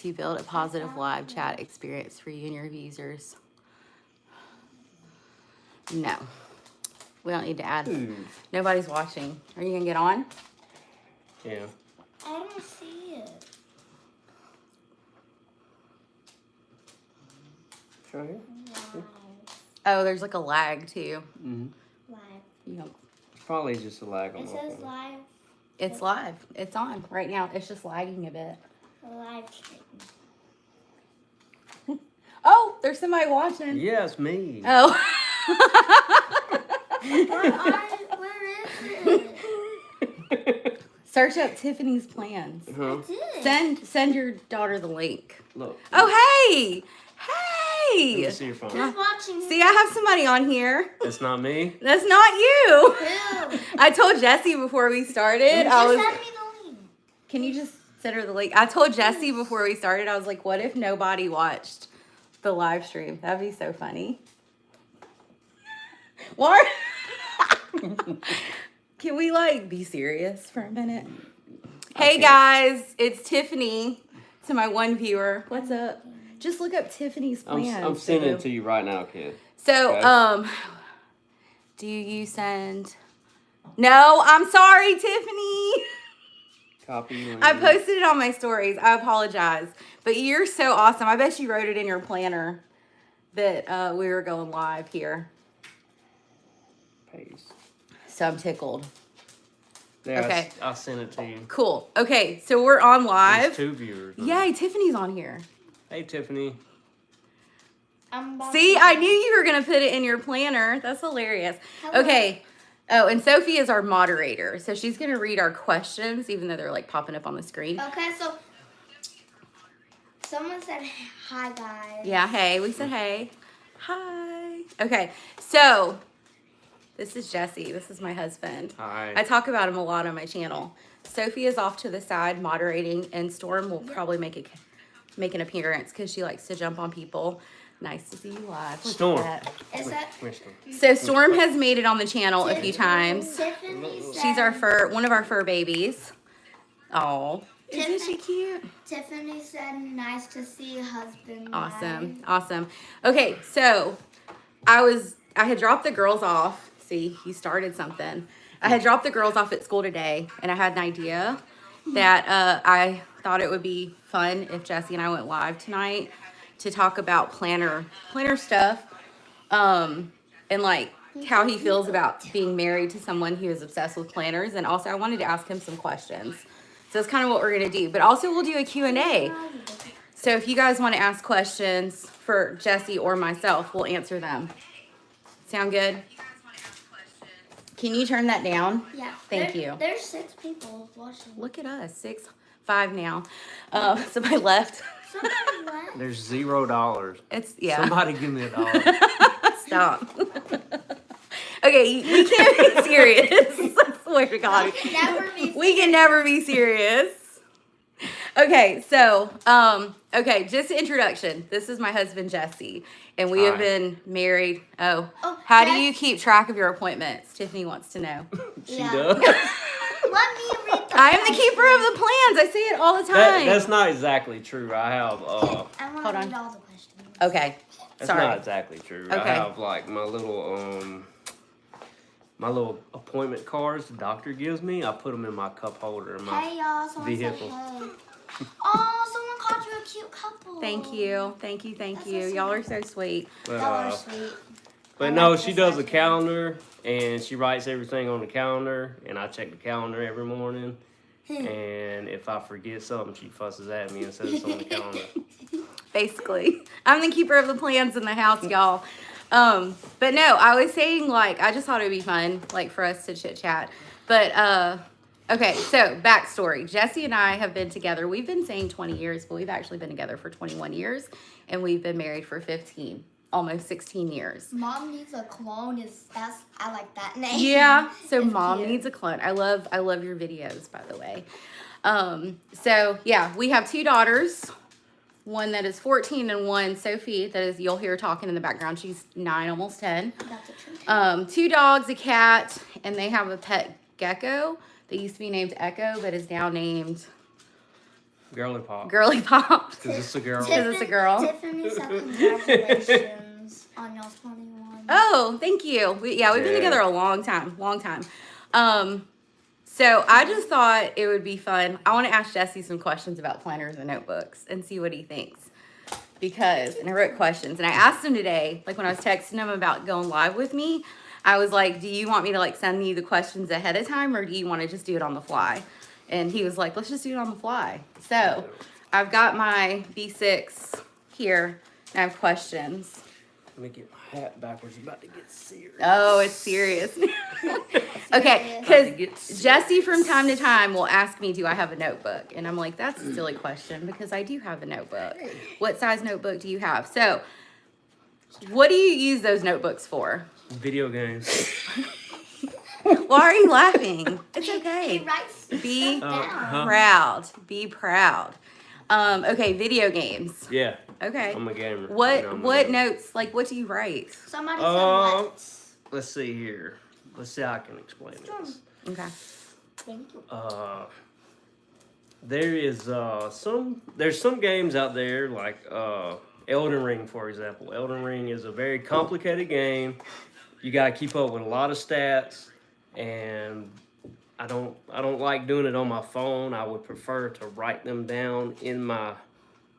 to build a positive live chat experience for you and your users. No. We don't need to add. Nobody's watching. Are you going to get on? Yeah. I don't see it. It's right here. Wow. Oh, there's like a lag too. Mm-hmm. Live. You know, It's probably just a lag on It my says phone. live. it's live. It's on right now. It's just lagging a bit. Live stream. Oh, there's somebody watching. Yeah, it's me. Oh. Where is it? Search up Tiffany's plans. Huh? I did. Send your daughter the link. Look. Oh, hey! Let me Hey! see your phone. Who's watching? See, I have somebody on here. That's not me. That's not you. Who? I told Jessie before we started. Just send me the link. Can you just send her the link? I told Jessie before we started, I was like, what if nobody watched the live stream? That'd be so funny. What? Can we like be serious for a minute? Hey guys, it's Tiffany to my one viewer. What's up? Just look up Tiffany's plans. I'm sending it to you right now, kid. So, Okay. do you send? No, I'm sorry, Tiffany. Copy. I posted it on my stories. I apologize. But you're so awesome. I bet you wrote it in your planner that we were going live here. Paste. So I'm tickled. Yeah, Okay. I'll send it to you. Cool. Okay, so we're on live. There's 2 viewers. Yay, Tiffany's on here. Hey, Tiffany. See, I knew you were going to put it in your planner. That's hilarious. Okay. Oh, and Sophie is our moderator. So she's going to read our questions, even though they're like popping up on the screen. Okay, so someone said hi, guys. Yeah, hey. We said hey. Hi. Okay, so this is Jesse. This is my husband. Hi. I talk about him a lot on my channel. Sophie is off to the side moderating, and Storm will probably make an appearance because she likes to jump on people. Nice to see you live. Look at Storm. that. Is that Where's Storm? So Storm has made it on the channel a few times. Tiffany said, She's one of our fur babies. Oh, isn't she cute? Tiffany said, nice to see your husband. Awesome, live." awesome. Okay, so I had dropped the girls off. See, you started something. I had dropped the girls off at school today, and I had an idea that I thought it would be fun if Jesse and I went live tonight to talk about planner stuff, and like how he feels about being married to someone who is obsessed with planners. And also I wanted to ask him some questions. So that's kind of what we're going to do. But also we'll do a Q&A. So if you guys want to ask questions for Jesse or myself, we'll answer them. Sound good? Can you turn that down? Yeah. Thank you. There's 6 people watching. Look at us, 5 now. Somebody left. Somebody left. There's $0. It's, yeah. Somebody give me $1. Stop. Okay, we can't be serious. I swear to God. We can never be serious. Okay, so, just introduction. This is my husband, Jesse, and we have Hi. been married. Oh, How do you keep track of your appointments? Tiffany wants to know. She Yeah. does. Let me read the I am the keeper of the plans. I say it all the time. That's not exactly true. I have, I want Hold to on. read all the questions. Okay. that's Sorry. not exactly true. Okay. I have like my little appointment cards the doctor gives me. I put them in my cup holder in my Hey, y'all. Someone vehicle. said hey. Oh, someone called you a cute couple. Thank you. Thank you. Thank you. Y'all are so sweet. But, Y'all are sweet. but I no, like she this does a idea. calendar and she writes everything on the calendar, and I check the calendar every morning. And if I forget something, she fusses at me and says it's on the calendar. Basically, I'm the keeper of the plans in the house, y'all. But no, I was saying, like, I just thought it'd be fun, like, for us to chit chat. But okay, so backstory: Jesse and I have been together. We've been saying 20 years, but we've actually been together for 21 years, and we've been married for 15, almost 16 years. Mom needs a clone. I like that name. Yeah, so It's Mom cute. needs a clone. I love your videos, by the way. So yeah, we have 2 daughters, one that is 14 and one, Sophie, that is, you'll hear talking in the background. She's 9, almost 10. That's a true. 2 dogs, a cat, and they have a pet gecko that used to be named Echo, but is now named Girly pop. Girly pop. Because it's a girl. Is this a girl? Tiffany, so congratulations on y'all's 21. Oh, thank you. We've been Yeah. together a long time. So I just thought it would be fun. I want to ask Jesse some questions about planners and notebooks and see what he thinks. And I wrote questions, and I asked him today, like when I was texting him about going live with me, I was like, do you want me to like send you the questions ahead of time, or do you want to just do it on the fly? And he was like, let's just do it on the fly. So I've got my B6 here, and I have questions. Let me get my hat backwards. It's about to get serious. Oh, it's serious. Okay, because Jesse from time to time will ask me, do I have a notebook? And I'm like, that's a silly question because I do have a notebook. What size notebook do you have? So what do you use those notebooks for? Video games. Why are you laughing? It's He okay. writes Be stuff down. Huh? proud. Be proud. Okay, video games. Yeah, Okay. I'm a gamer. What You know, I'm a what gamer. notes, like what do you write? Somebody said what? Let's see here. Let's see how I can explain this. Okay. Thank you. There is there's some games out there like Elden Ring, for example. Elden Ring is a very complicated game. You gotta keep up with a lot of stats, and I don't like doing it on my phone. I would prefer to write them down in my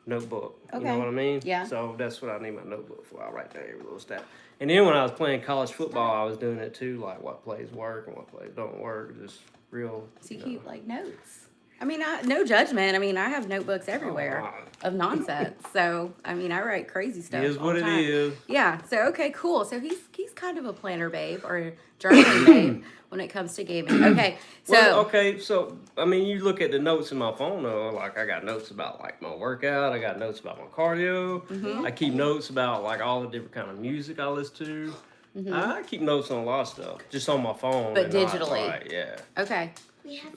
notebook. You Okay. know what I mean? Yeah. So that's what I need my notebook for. I write down every little stat. And then when I was playing college football, I was doing it too, like what plays work and what plays don't work. Just real. So you know. keep like notes. I mean, no judgment. I mean, I have notebooks everywhere of nonsense. So I mean, I write crazy stuff. It is all what the it time. is. Yeah. So okay, cool. So he's kind of a planner babe or a journaling babe when it comes to gaming. Okay. So Well, okay, so I mean, you look at the notes in my phone though. Like I got notes about like my workout. I got notes about my cardio. Mm-hmm. I keep notes about like all the different kind of music I listen to. I keep notes on a lot of stuff just on my phone. But and not, digitally. like, yeah. okay. We have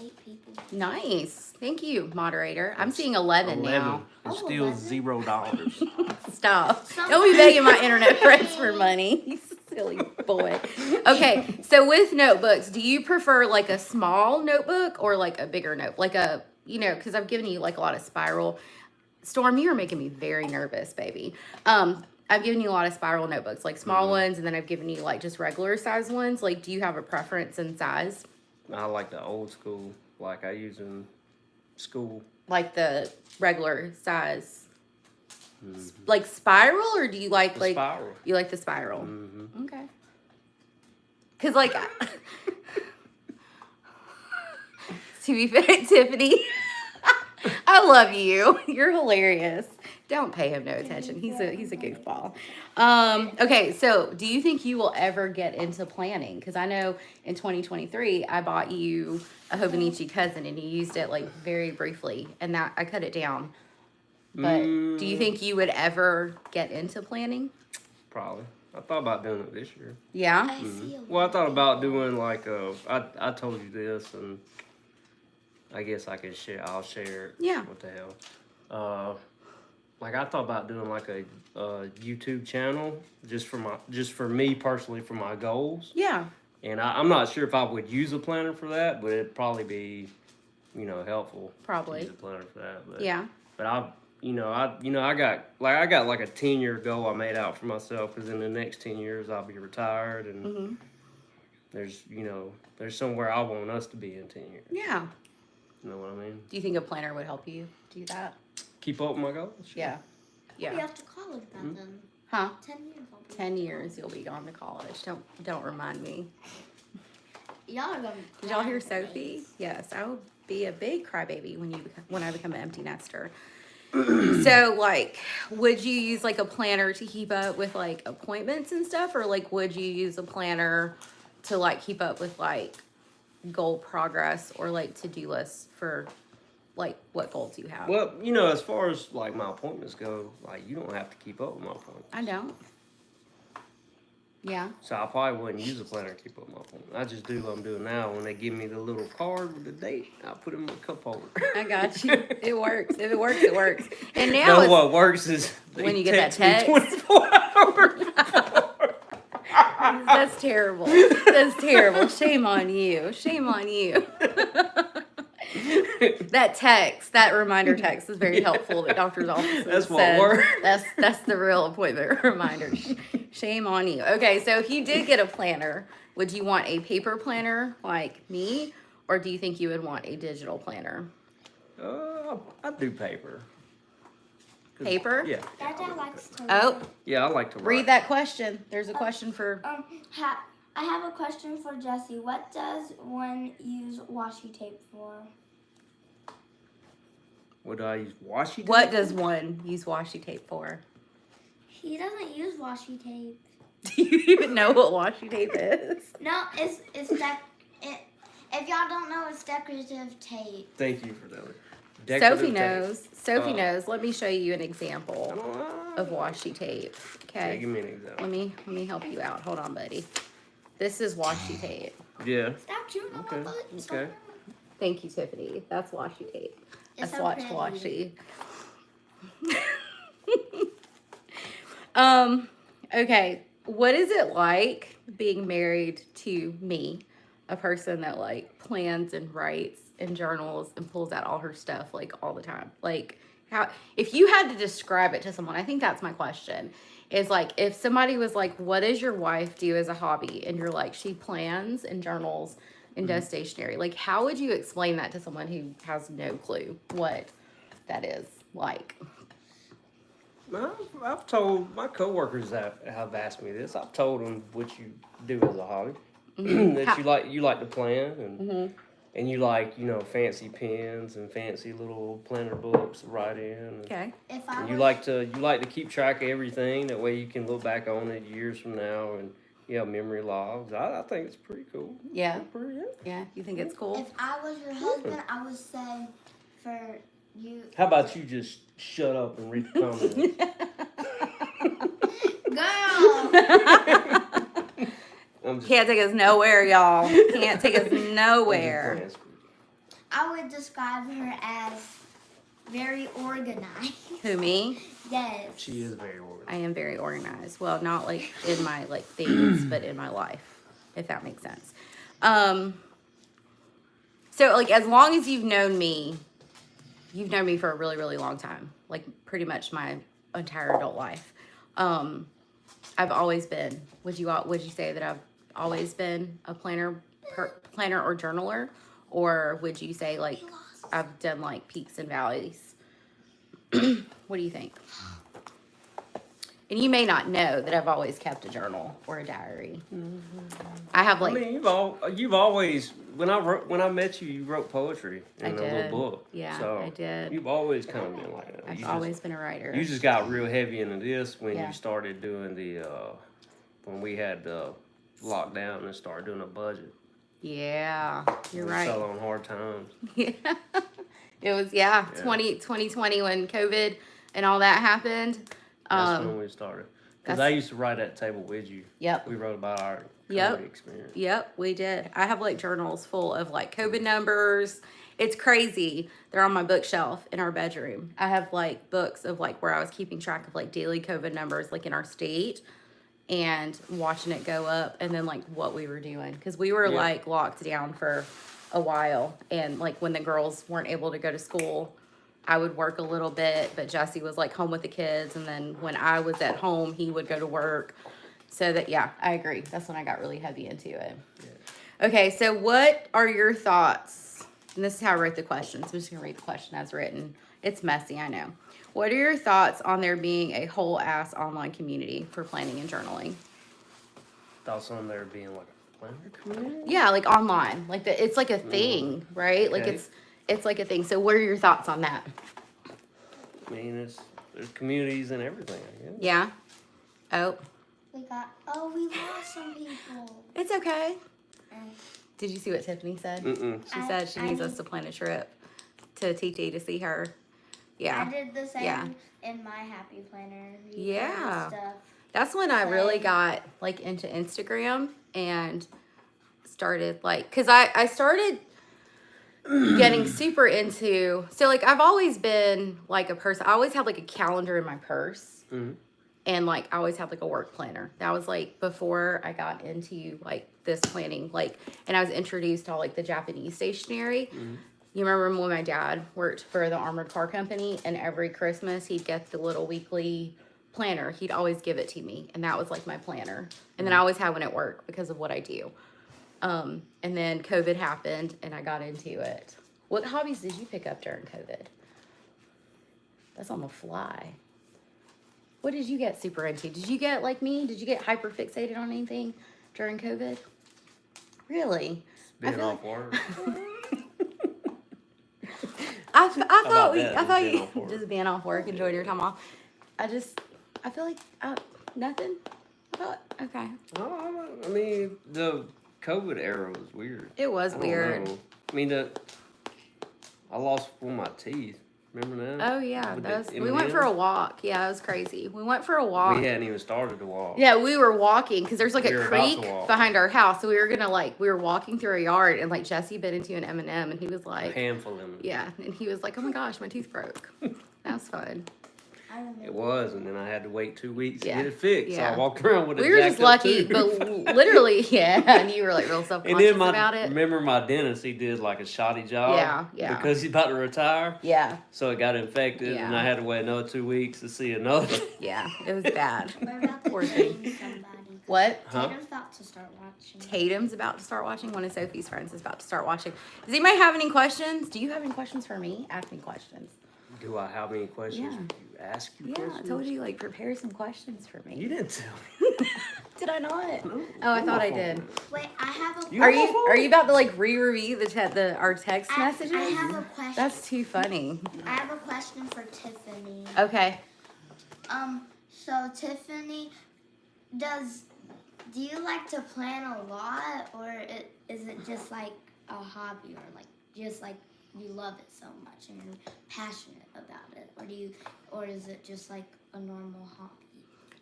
8 people. Nice. Thank you, moderator. I'm seeing 11 now. It's Oh, still 11? Stop. $0. Don't be Somebody- begging my internet friends for money. You silly boy. Okay, so with notebooks, do you prefer like a small notebook or like a bigger note? Like a, because I've given you like a lot of spiral. Storm, you are making me very nervous, baby. I've given you a lot of spiral notebooks, like small ones, and then I've given you like just regular size ones. Like, do you have a preference in size? I like the old school, like I use in school. Like the regular size, like spiral, or do you like The spiral. you like the spiral? Mm-hmm. Okay. Cause like, to be fair, Tiffany, I love you. You're hilarious. Don't pay him no attention. He's a goofball. Okay, so do you think you will ever get into planning? Because I know in 2023 I bought you a Hobonichi cousin and you used it like very briefly, and that I cut it down. But do you think you would ever get into planning? Probably. I thought about doing it this year. Yeah. I see a Well, I thought about doing like I told you this, and I guess I can share. I'll share it. Yeah. What the hell? Like I thought about doing like a YouTube channel just for me personally for my goals. Yeah. And I'm not sure if I would use a planner for that, but it'd probably be, helpful. Probably. To use a planner for that. But, Yeah. But I got like a 10-year goal I made out for myself because in the next 10 years I'll be retired and there's somewhere I want us to be in 10 years. Yeah. You know what I mean? Do you think a planner would help you do that? Keep up with my goals. Yeah. Be Yeah. off to college by then. Huh? 10 years. I'll be 10 years you'll be gone to college. Don't remind me. Y'all are gonna. Did y'all hear Sophie? Yes, I will be a big crybaby when I become an empty nester. So, like, would you use like a planner to keep up with like appointments and stuff, or like would you use a planner to like keep up with like goal progress or like to-do lists for like what goals you have? Well, as far as like my appointments go, like you don't have to keep up with my appointments. I don't. Yeah. So I probably wouldn't use a planner to keep up with my appointments. I just do what I'm doing now. When they give me the little card with the date, I put it in my cup holder. I got you. It works. If it works, it works. And now No, it's, what works is when you get that me text. 24 hours before. That's terrible. That's terrible. Shame on you. Shame on you. That reminder text is very helpful. The doctor's office That's what says works. that's the real appointment reminder. Shame on you. Okay, so if you did get a planner, would you want a paper planner like me, or do you think you would want a digital planner? I do paper. Paper? Yeah. Dad likes to. Oh, Yeah, I like to write. read that question. There's a question for. I have a question for Jesse. What does one use washi tape for? What do I use? Washi tape? What does one use washi tape for? He doesn't use washi tape. Do you even know what washi tape is? No, it's if y'all don't know, it's decorative tape. Thank you for that. Sophie knows. Sophie knows. Let me show you an example of washi tape. Yeah, Okay. give me an example. Let me help you out. Hold on, buddy. This is washi tape. Yeah. Stop chewing on Okay. my foot. Okay. Thank you, Tiffany. That's washi tape. I It's so swatched pretty. washi. Okay. What is it like being married to me, a person that like plans and writes and journals and pulls out all her stuff like all the time? Like, how, if you had to describe it to someone, I think that's my question, is like, if somebody was like, what does your wife do as a hobby? And you're like, she plans and journals and does stationery. Like, how would you explain that to someone who has no clue what that is like? I've told my coworkers that have asked me this. I've told them what you do as a hobby. That you like to plan and you like, fancy pens and fancy little planner books to write in. Okay. If I And you was, like to keep track of everything. That way you can look back on it years from now and you have memory logs. I think it's pretty cool. Yeah. Pretty, Yeah. You think it's cool? if I was your husband, I would say for you. How about you just shut up and read the comments? Girl. I'm just, Can't take us nowhere, y'all. Can't take us I'm just nowhere. playing. I would describe her as very organized. Who, me? Yes. She is very organized. I am very organized. Well, not like in my like things, but in my life, if that makes sense. So like as long as you've known me for a really, really long time, like pretty much my entire adult life. I've always been. Would you say that I've always been a planner or journaler, or would you say like I've done like peaks and valleys? What do you think? And you may not know that I've always kept a journal or a diary. I have like I mean, you've always when I met you, you wrote poetry in I a did. little book. Yeah, so I did. You've always kind of been like that. I've always been a writer. You just got real heavy into this when Yeah. you started doing the when we had the lockdown and started doing a budget. Yeah, you're We right. fell on hard times. Yeah. It was 2020 when COVID and all that happened. That's when we started. Because that's- I used to write at the table with you. Yep. We wrote about our Yep. COVID experience. Yep, we did. I have like journals full of like COVID numbers. It's crazy. They're on my bookshelf in our bedroom. I have like books of like where I was keeping track of like daily COVID numbers like in our state and watching it go up and then like what we were doing. Because we were like locked down for a while. And like when the girls weren't able to go to school, I would work a little bit, but Jesse was like home with the kids. And then when I was at home, he would go to work. So that, yeah, I agree. That's when I got really heavy into it. Yeah. Okay, so what are your thoughts? And this is how I wrote the questions. I'm just going to read the question as written. It's messy, I know. What are your thoughts on there being a whole ass online community for planning and journaling? Thoughts on there being like a planner community? Yeah, like online. Like it's like a thing, right? Like Okay. it's like a thing. So what are your thoughts on that? I mean, there's communities and everything, I guess. Yeah? Oh, We lost some people. it's okay. Did you see what Tiffany said? Mm-mm. She said she needs us to plan a trip to TT to see her. Yeah. I did the same Yeah. in my happy planner. Yeah. Stuff. That's when I really Same. got like into Instagram and started like, cause I started getting super into, so like I've always been like a person, I always had like a calendar in my purse. Mhm. And like I always had like a work planner. That was like before I got into like this planning, like, and I was introduced to all like the Japanese stationery. you remember when my dad worked for the armored car company, and every Christmas he'd get the little weekly planner. He'd always give it to me, and that was like my planner. And then I always had one at work because of what I do. And then COVID happened, and I got into it. What hobbies did you pick up during COVID? That's on the fly. What did you get super into? Did you get, like me, did you get hyper fixated on anything during COVID? Really? Being off work. I thought being you off work? just being off work, enjoying your time off. I feel like nothing. Okay. Oh, I mean, the COVID era was weird. It was I don't weird. know. I mean, I lost one of my teeth. Remember that? Oh yeah, With the we went for a M&Ms? walk. Yeah, it was crazy. We went for a walk. We hadn't even started to walk. Yeah, we were walking because there's like We a were about to creek walk. behind our house, so we were walking through a yard, and like Jesse bit into an M&M, and he was A like, handful of them. yeah, and he was like, oh my gosh, my tooth broke. That was fun. I remember. It was, and then I had to wait 2 weeks Yeah. to get it fixed. So Yeah. I walked around with a We were just jacked up lucky, tooth. but literally, yeah, and you were like real And self-conscious then about it. remember my dentist, he did like a shoddy job. Yeah, yeah. Because he's about to retire. Yeah, So it got infected, and Yeah. I had to wait another 2 weeks to see another. yeah, it was bad. We're about to Poor thing. name somebody. What? Huh? Tatum's about to start watching. Tatum's about to start watching. One of Sophie's friends is about to start watching. Does anybody have any questions? Do you have any questions for me? Ask me questions. Do I have any questions? Yeah. Do you ask you Yeah, questions? I told you, like, prepare some questions for You me. didn't tell me. Did I not? No, Oh, I you're thought my I fault. did. Wait, I have a. You- Are You're my you fault. are you about to like re-review our text messages? I have a question. That's too funny. I have a question for Tiffany. Okay. So Tiffany, do you like to plan a lot, or is it just like a hobby, or like just like you love it so much and you're passionate about it, or is it just like a normal hobby?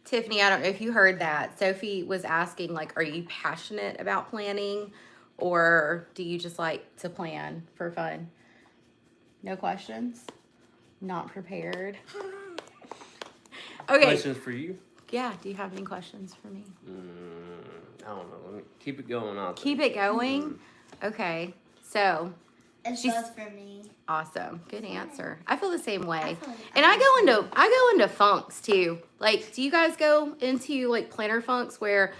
Tiffany, I don't know if you heard that. Sophie was asking, like, are you passionate about planning, or do you just like to plan for fun? No questions? Not prepared? Okay. Questions for you? Yeah, do you have any questions for me? I don't know. Let me keep it going. I'll Keep it going? Okay. So, It's She's- both for me. awesome. Good answer. I feel the same way. I feel like And I go into funks too. Like, do you guys go into like planner funks where,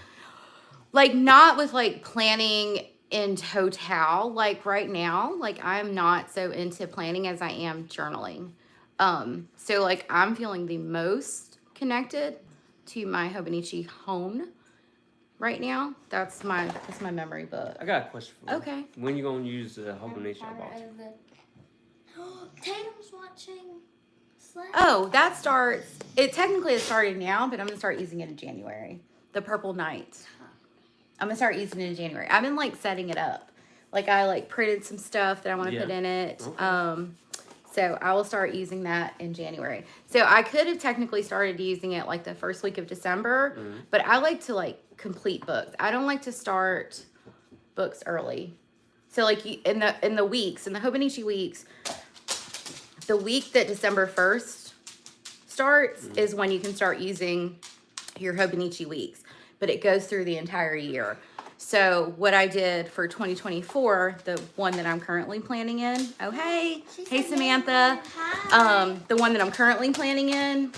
like, not with like planning in total, like right now, like I'm not so into planning as I am journaling. So like I'm feeling the most connected to my Hobonichi home right now. That's my memory book. I got a question for you. Okay. When you gonna use the Hobonichi I'm box? part of the- Tatum's watching Slay. Oh, it technically is starting now, but I'm going to start using it in January. The Purple Night. I'm going to start using it in January. I've been like setting it up. Like I like printed some stuff that I want to Yeah. put in it. Okay. So I will start using that in January. So I could have technically started using it like the first week of December, but I like to like complete books. I don't like to start books early. So like in the Hobonichi weeks, the week that December 1st starts is when you can start using your Hobonichi weeks, but it goes through the entire year. So what I did for 2024, the one that I'm currently planning in, hey Samantha, the one that I'm currently planning in,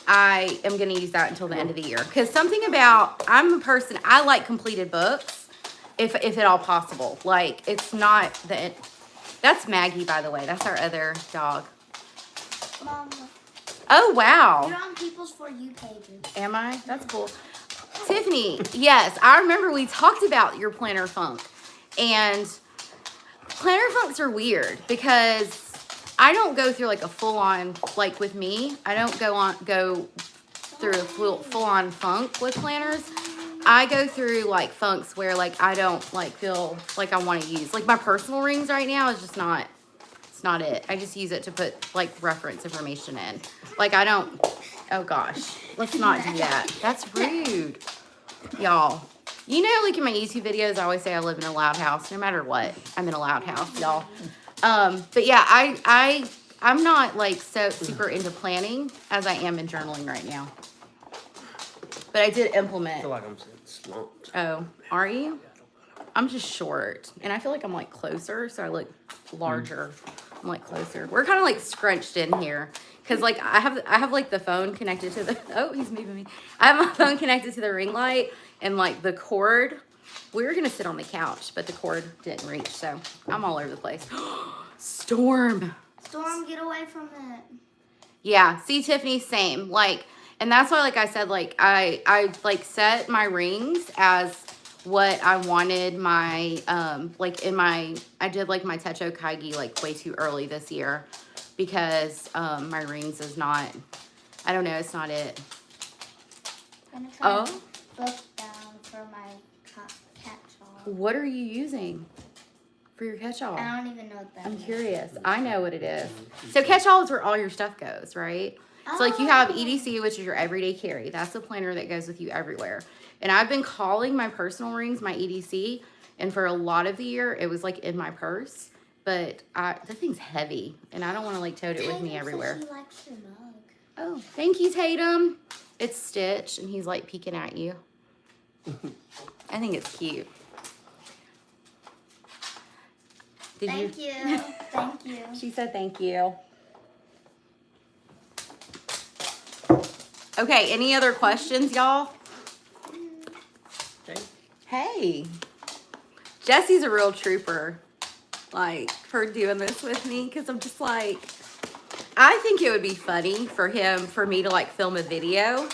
I am going to use that until the end of the year. Because I'm a person, I like completed books, if at all possible. Like, it's not that's Maggie, by the way. That's our other dog. Mom, Oh, wow. you're on people's For You pages. Am I? That's cool. Tiffany, yes, I remember we talked about your planner funk. And planner funks are weird because I don't go through like a full-on, like with me, I don't go through a full-on funk with planners. I go through like funks where like I don't like feel like I want to use. Like my personal rings right now is just not, it's not it. I just use it to put like reference information in. Like I don't, oh gosh, let's not do that. That's rude. Y'all, you know, like in my YouTube videos, I always say I live in a loud house. No matter what, I'm in a loud house, y'all. But yeah, I'm not like so super into planning as I am in journaling right now. But I did I implement. feel like I'm slumped. Oh, are you? I'm just short, and I feel like I'm like closer, so I look larger. I'm like closer. We're kind of like scrunched in here, cause like I have like the phone connected to the. Oh, he's moving me. I have my phone connected to the ring light, and like the cord. We were gonna sit on the couch, but the cord didn't reach, so I'm all over the place. Storm. Storm, get away from it. Yeah, see, Tiffany, same. Like, and that's why, like I said, like I like set my rings as what I wanted my like in my I did like my Techo Kaigi like way too early this year because my rings is not, I don't know, it's not it. I'm gonna try to book down for my catch-all. What are you using for your catch-all? I don't even know what that I'm is. curious. I know what it is. So catch-all is where all your stuff goes, right? So like you have EDC, which is your everyday carry. That's the planner that goes with you everywhere. And I've been calling my personal rings my EDC, and for a lot of the year it was like in my purse. But the thing's heavy, and I don't want to like tote it with me everywhere. She likes your mug. Oh, thank you, Tatum. It's Stitch, and he's like peeking at you. I think it's cute. Thank you. Thank you. She said thank you. Okay, any other questions, y'all? Okay. Hey. Jesse's a real trooper, like, for doing this with me, because I'm just like, I think it would be funny for me to, like, film a video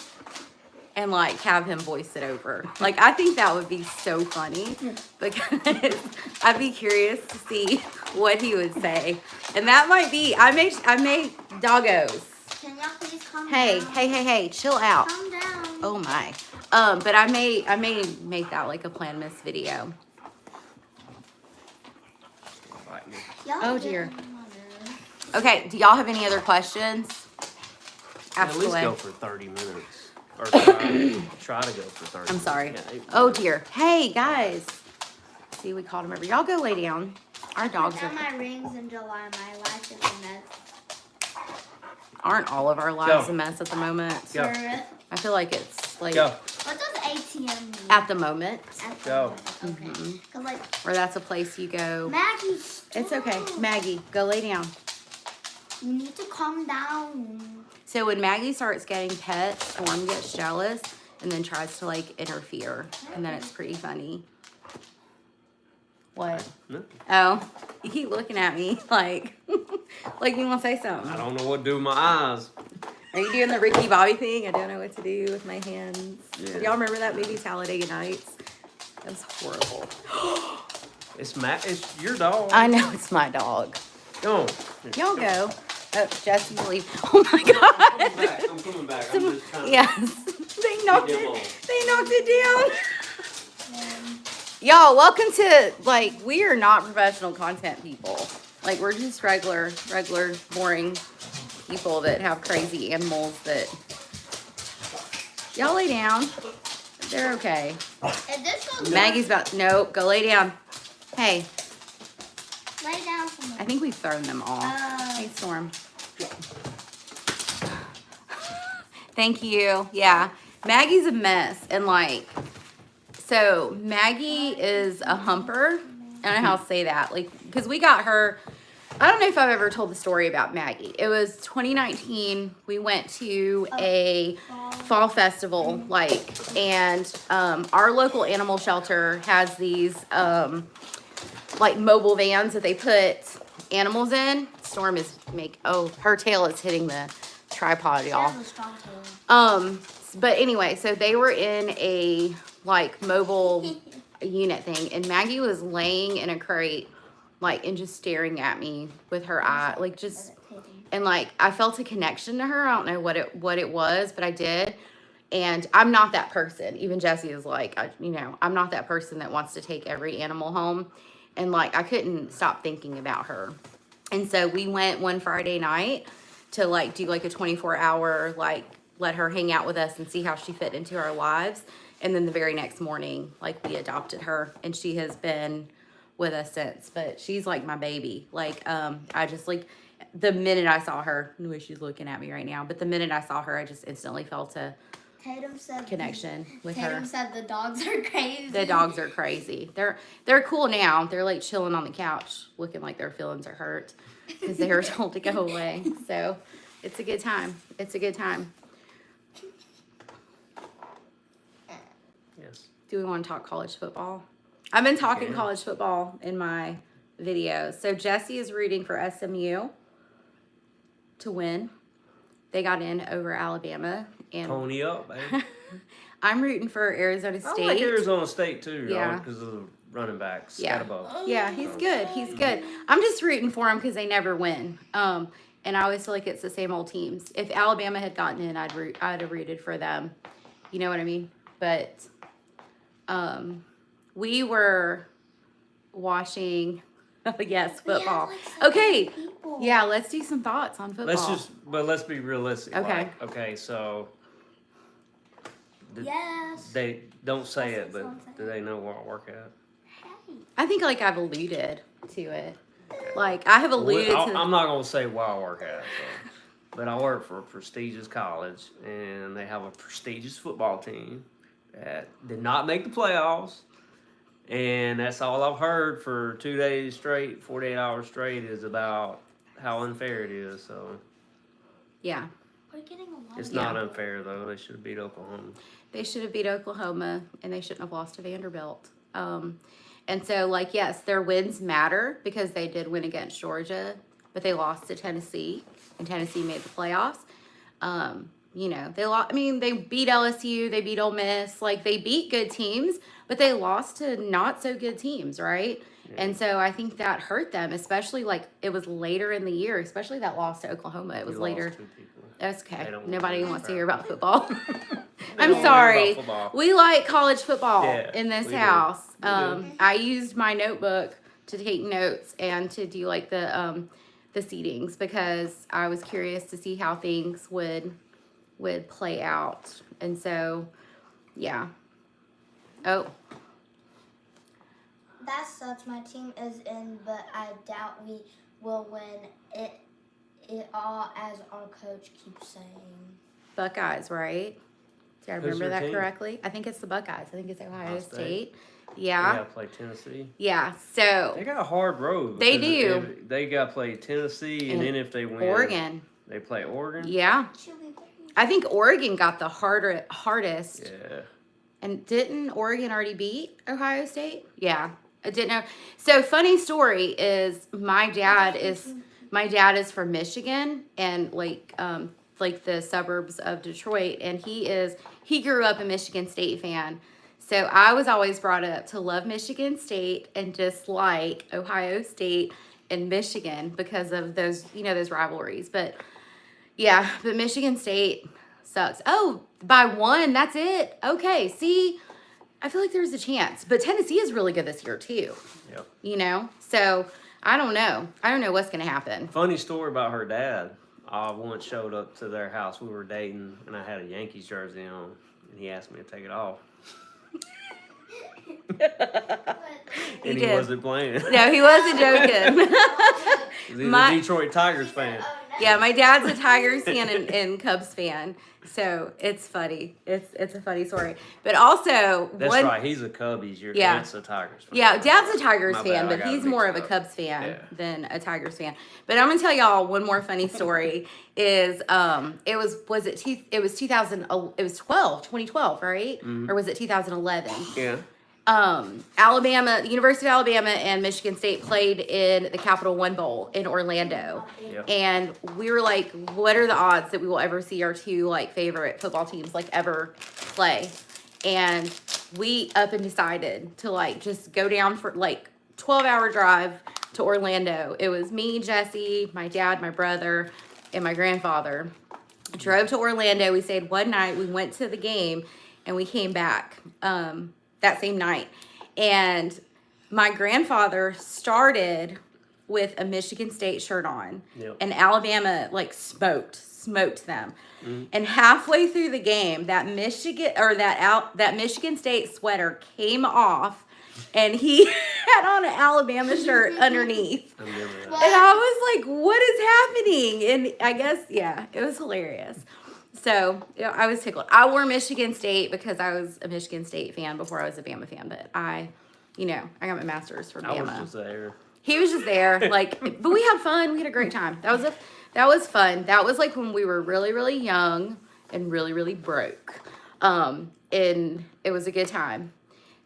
and, like, have him voice it over. Like, I think that would be so funny, because I'd be curious to see what he would say. And that might be, I made doggos. Can y'all please calm Hey, down? hey, chill out. Calm down. Oh my. But I may make that like a Planmas video. Y'all Oh, get dear. on my nerves. Okay, do y'all have any other questions? At Ask least away. go for 30 minutes. Or try to go for 30 I'm sorry. minutes. Oh dear. Hey guys. See, we called him over. Y'all go lay down. Our dogs Put down are. my rings in July. My life is a mess. Aren't all of our lives Go. a mess at the moment? Go. Sure. I feel like it's like Go. What does ATM mean? at the moment, At the Go. moment, Okay. Cause like or that's a place you go. Maggie. It's okay. stop. Maggie, go lay down. You need to calm down. So when Maggie starts getting pet, Storm gets jealous and then tries to like interfere, and then it's pretty funny. What? No. Oh, you keep looking at me like, like you want to say something. I don't know what to do with my eyes. Are you doing the Ricky Bobby thing? I don't know what to do with my hands. Yeah. Y'all remember that movie Talladega Nights? That was horrible. It's your dog. I know it's my dog. Go on. Y'all go. Oh, Jesse, leave. Oh my God. I'm coming back. I'm just trying to Yes. They knocked Get them all. it. They knocked it down. Y'all, welcome to, like, we are not professional content people. Like, we're just regular, boring people that have crazy animals that. Y'all lay down. They're okay. If this goes Maggie's about, no, go lay down. Hey, lay down for me. I think we've thrown them all. Hey, Storm. Thank you. Yeah. Maggie's a mess. And like, so Maggie is a humper. I don't know how to say that. Like, because we got her, I don't know if I've ever told the story about Maggie. It was 2019. We went to a fall festival, like, and our local animal shelter has these like mobile vans that they put animals in. Storm is her tail is hitting the tripod, She y'all. has a strong tail. But anyway, so they were in a like mobile unit thing, and Maggie was laying in a crate, like, and just staring at me with her eye, like, just, and like I felt a connection to her. I don't know what it was, but I did. And I'm not that person. Even Jesse is like, I'm not that person that wants to take every animal home. And like, I couldn't stop thinking about her. And so we went one Friday night to like do like a 24-hour, like, let her hang out with us and see how she fit into our lives. And then the very next morning, like, we adopted her, and she has been with us since. But she's like my baby. Like, I just, like, the minute I saw her, the way she's looking at me right now, but the minute I saw her, I just instantly felt a Tatum said connection with Tatum her. said the dogs are crazy. The dogs are crazy. They're cool now. They're like chilling on the couch, looking like their feelings are hurt because they were told to go away. So it's a good time. It's a good time. Yes. Do we want to talk college football? I've been talking Okay. college football in my videos. So Jesse is rooting for SMU to win. They got in over Alabama, and Pony up, baby. I'm rooting for Arizona State. I like Arizona State too, Yeah. because of the running backs. Yeah. Scatterbo. Yeah, he's good. He's good. I'm just rooting for them because they never win. And I always feel like it's the same old teams. If Alabama had gotten in, I'd have rooted for them. You know what I mean? But we were watching. Yes, football. We have, like, so Okay. many people. Yeah, let's do some thoughts on football. Let's be realistic. Okay. Okay, so Yes. they don't say it, That's what but I'm saying. do they know where I work at? Hey. I think like I've alluded to it. Like I have alluded to. I'm not gonna say where I work at, so. But I work for a prestigious college, and they have a prestigious football team that did not make the playoffs. And that's all I've heard for 2 days straight, 48 hours straight, is about how unfair it is. So Yeah, We're getting a lot it's of not unfair, though. They should have beat Oklahoma. they should have beat Oklahoma, and they shouldn't have lost to Vanderbilt. And so, like, yes, their wins matter because they did win against Georgia, but they lost to Tennessee, and Tennessee made the playoffs. You know, they lost. I mean, they beat LSU, they beat Ole Miss, like they beat good teams, but they lost to not so good teams, right? Yeah. And so I think that hurt them, especially like it was later in the year, especially that loss to Oklahoma. It was We later. lost 2 people. That's okay. They don't Nobody want to wants to hear hear about about football. They I'm don't wanna hear sorry. about football. We like college football Yeah, in this we do. house. We do. I used my notebook to take notes and to do like the seedings because I was curious to see how things would play out. And so, yeah. Oh, That sucks. My team is in, but I doubt we will win it all, as our coach keeps saying. Buckeyes, right? Did I Who's remember your that team? correctly? I think it's the Buckeyes. I think it's Ohio Ohio State. State. Yeah. Yeah, play Tennessee. Yeah. So They got a hard road. They because do. They got to play Tennessee, and And then if they win, Oregon. they play Oregon. Yeah. I think Oregon got the hardest. Yeah. And didn't Oregon already beat Ohio State? Yeah. I didn't know. So funny story is my dad is from Michigan and like the suburbs of Detroit, and he grew up a Michigan State fan. So I was always brought up to love Michigan State and dislike Ohio State and Michigan because of those rivalries. But yeah, but Michigan State sucks. Oh, by 1, that's it. Okay, see, I feel like there's a chance. But Tennessee is really good this year too. Yep. You know? So I don't know. I don't know what's gonna happen. Funny story about her dad. I once showed up to their house. We were dating, and I had a Yankees jersey on, and he asked me to take it off. And he did. wasn't playing. No, he wasn't joking. He's a My- Detroit Tigers fan. Yeah, my dad's a Tigers fan and Cubs fan. So it's funny. It's a funny story. But also That's right. He's a Cubbies. Your Yeah. dad's a Tigers fan. Yeah, Dad's a Tigers My fan, bad, I but got he's it more of a mixed up. Cubs fan Yeah. than a Tigers fan. But I'm gonna tell y'all one more funny story. It was 2012, right? Mhm. Or was it 2011? Yeah. Alabama, University of Alabama and Michigan State played in the Capital One Bowl in Orlando. Yep. And we were like, what are the odds that we will ever see our two like favorite football teams like ever play? And we up and decided to like just go down for like 12-hour drive to Orlando. It was me, Jesse, my dad, my brother, and my grandfather. Drove to Orlando. We stayed one night. We went to the game and we came back that same night. And my grandfather started with a Michigan State shirt on. Yep. And Alabama like smoked them. Mhm. And halfway through the game, that Michigan State sweater came off and he had on an Alabama shirt underneath. I remember that. And I was like, what is happening? And I guess, yeah, it was hilarious. So I was tickled. I wore Michigan State because I was a Michigan State fan before I was a Bama fan. But I got my master's from I Bama. was just there. He was just there, but we had fun. We had a great time. That was fun. That was like when we were really, really young and really, really broke. And it was a good time.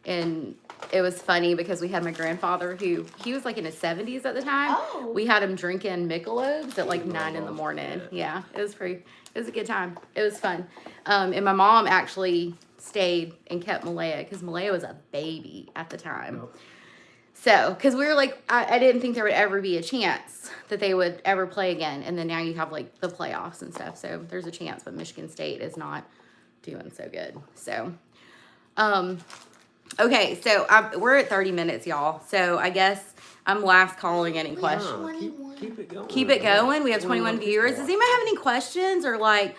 And it was funny because we had my grandfather he was like in his 70s at the time. Oh. We had him drinking Michelob's at like 9 in the morning. Yeah, it was a good time. It was fun. And my mom actually stayed and kept Malaya because Malaya was a baby at the time. Yep. So, because we were like, I didn't think there would ever be a chance that they would ever play again. And then now you have like the playoffs and stuff. So there's a chance, but Michigan State is not doing so good. So, okay. So we're at 30 minutes, y'all. So I guess I'm last calling any questions. Keep it going. Keep it going. We have 21 viewers. Does anybody have any questions or like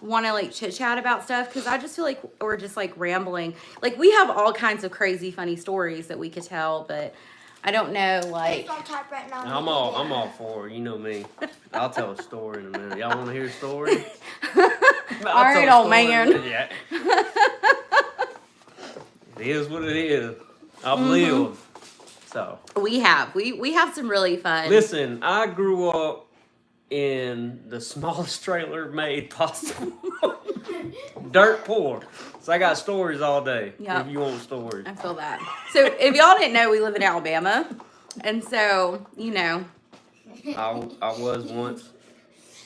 want to like chit chat about stuff? Because I just feel like we're just like rambling. Like we have all kinds of crazy funny stories that we could tell, but I don't know. Like Don't type right now. I'm all for it. You know me. I'll tell a story in a minute. Y'all want to hear a story? all right, old man. Yeah. It is what it is. I've lived. So We have some really fun. listen, I grew up in the smallest trailer made possible. Dirt poor. So I got stories all day. Yep. If you want stories. I feel that. So if y'all didn't know, we live in Alabama, and so I was once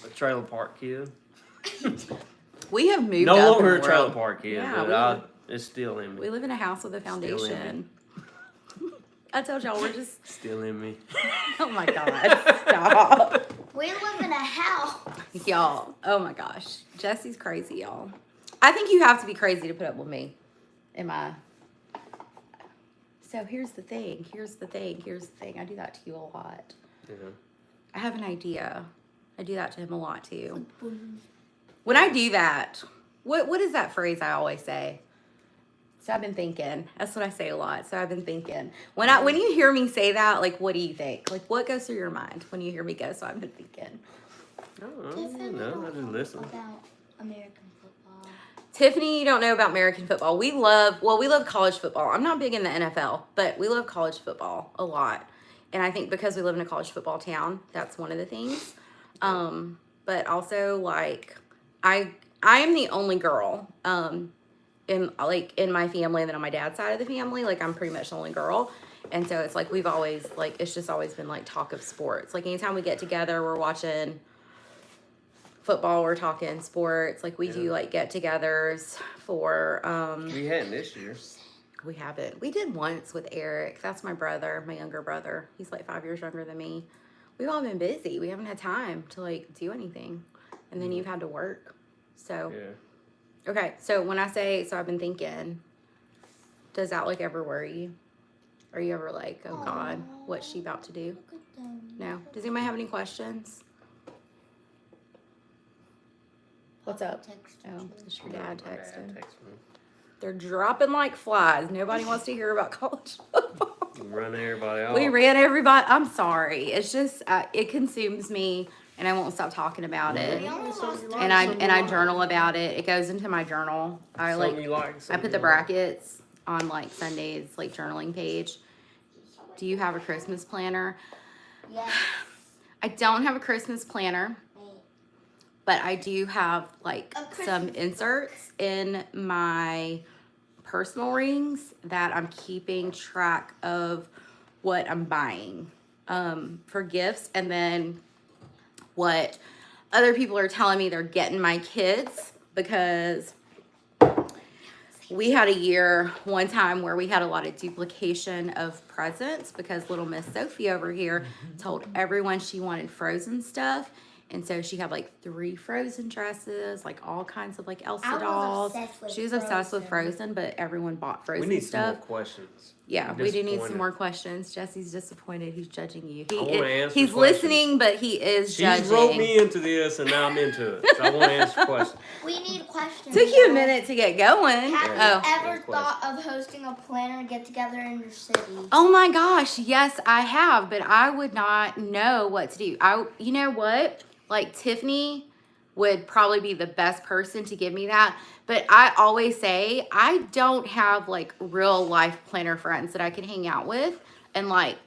a trailer park kid. we have moved. No up in longer the a trailer world. park kid, Yeah, but it's still in me. We live in a house with a foundation. I told y'all we're just. Still in me. Oh my God! Stop. We live in a house. Y'all, oh my gosh. Jesse's crazy, y'all. I think you have to be crazy to put up with me. So here's the thing. I do that to you a lot. Yeah. I have an idea. I do that to him a lot too. When I do that, what is that phrase I always say? So I've been thinking. That's what I say a lot. So I've been thinking. When you hear me say that, like, what do you think? Like, what goes through your mind when you hear me go? So I've been thinking. No, I just listen. About American football. Tiffany, you don't know about American football. We love college football. I'm not big in the NFL, but we love college football a lot. And I think because we live in a college football town, that's one of the things. But also, like, I am the only girl in my family, and then on my dad's side of the family, like, I'm pretty much the only girl. And so it's like we've always, like, it's just always been like talk of sports. Like anytime we get together, we're watching football, we're talking sports. Like we do like get-togethers for We hadn't this year. we haven't. We did once with Eric. That's my brother, my younger brother. He's like 5 years younger than me. We've all been busy. We haven't had time to like do anything. And then you've had to work. So Yeah. okay, so when I say I've been thinking, does that like ever worry you? Are you ever like, oh God, what's she about to do? Look at them. No. Does anybody have any questions? What's up? Oh, it's your dad My texting. text me. They're dropping like flies. Nobody wants to hear about college football. Run everybody off. We ran everybody. I'm sorry. It's just it consumes me, and I won't stop talking about it. We only lost And I journal about it. It goes into my journal. I Something you like. I something put the you like. brackets on like Sunday's like journaling page. Do you have a Christmas planner? Yes. I don't have a Christmas planner, but I do have like A some Christmas inserts in my personal rings that I'm keeping track of what I'm buying for gifts, and then what other people are telling me they're getting my kids, because we had a year one time where we had a lot of duplication of presents because little Miss Sophie over here told everyone she wanted Frozen stuff. And so she had like 3 Frozen dresses, like all kinds of like Elsa I was dolls. obsessed with She was obsessed with Frozen. Frozen, but everyone bought Frozen We need some more stuff. questions. Yeah, I'm we do need some disappointed. more questions. Jesse's disappointed. He's judging you. I wanna answer He's questions. listening, but he is She's judging. wrote me into this, and now I'm into it. So I want to answer questions. We need questions. Took you a guys. minute to get going. Have Oh. you ever Good question. thought of hosting a planner get together in your city? Oh my gosh, yes, I have, but I would not know what to do. You know what? Like Tiffany would probably be the best person to give me that. But I always say I don't have like real life planner friends that I can hang out with and like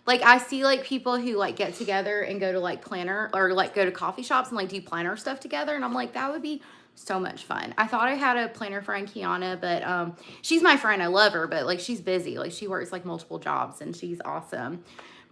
I see like people who like get together and go to like planner or like go to coffee shops and like do planner stuff together, and I'm like, that would be so much fun. I thought I had a planner friend, Kiana, but she's my friend. I love her, but like she's busy. Like she works like multiple jobs and she's awesome.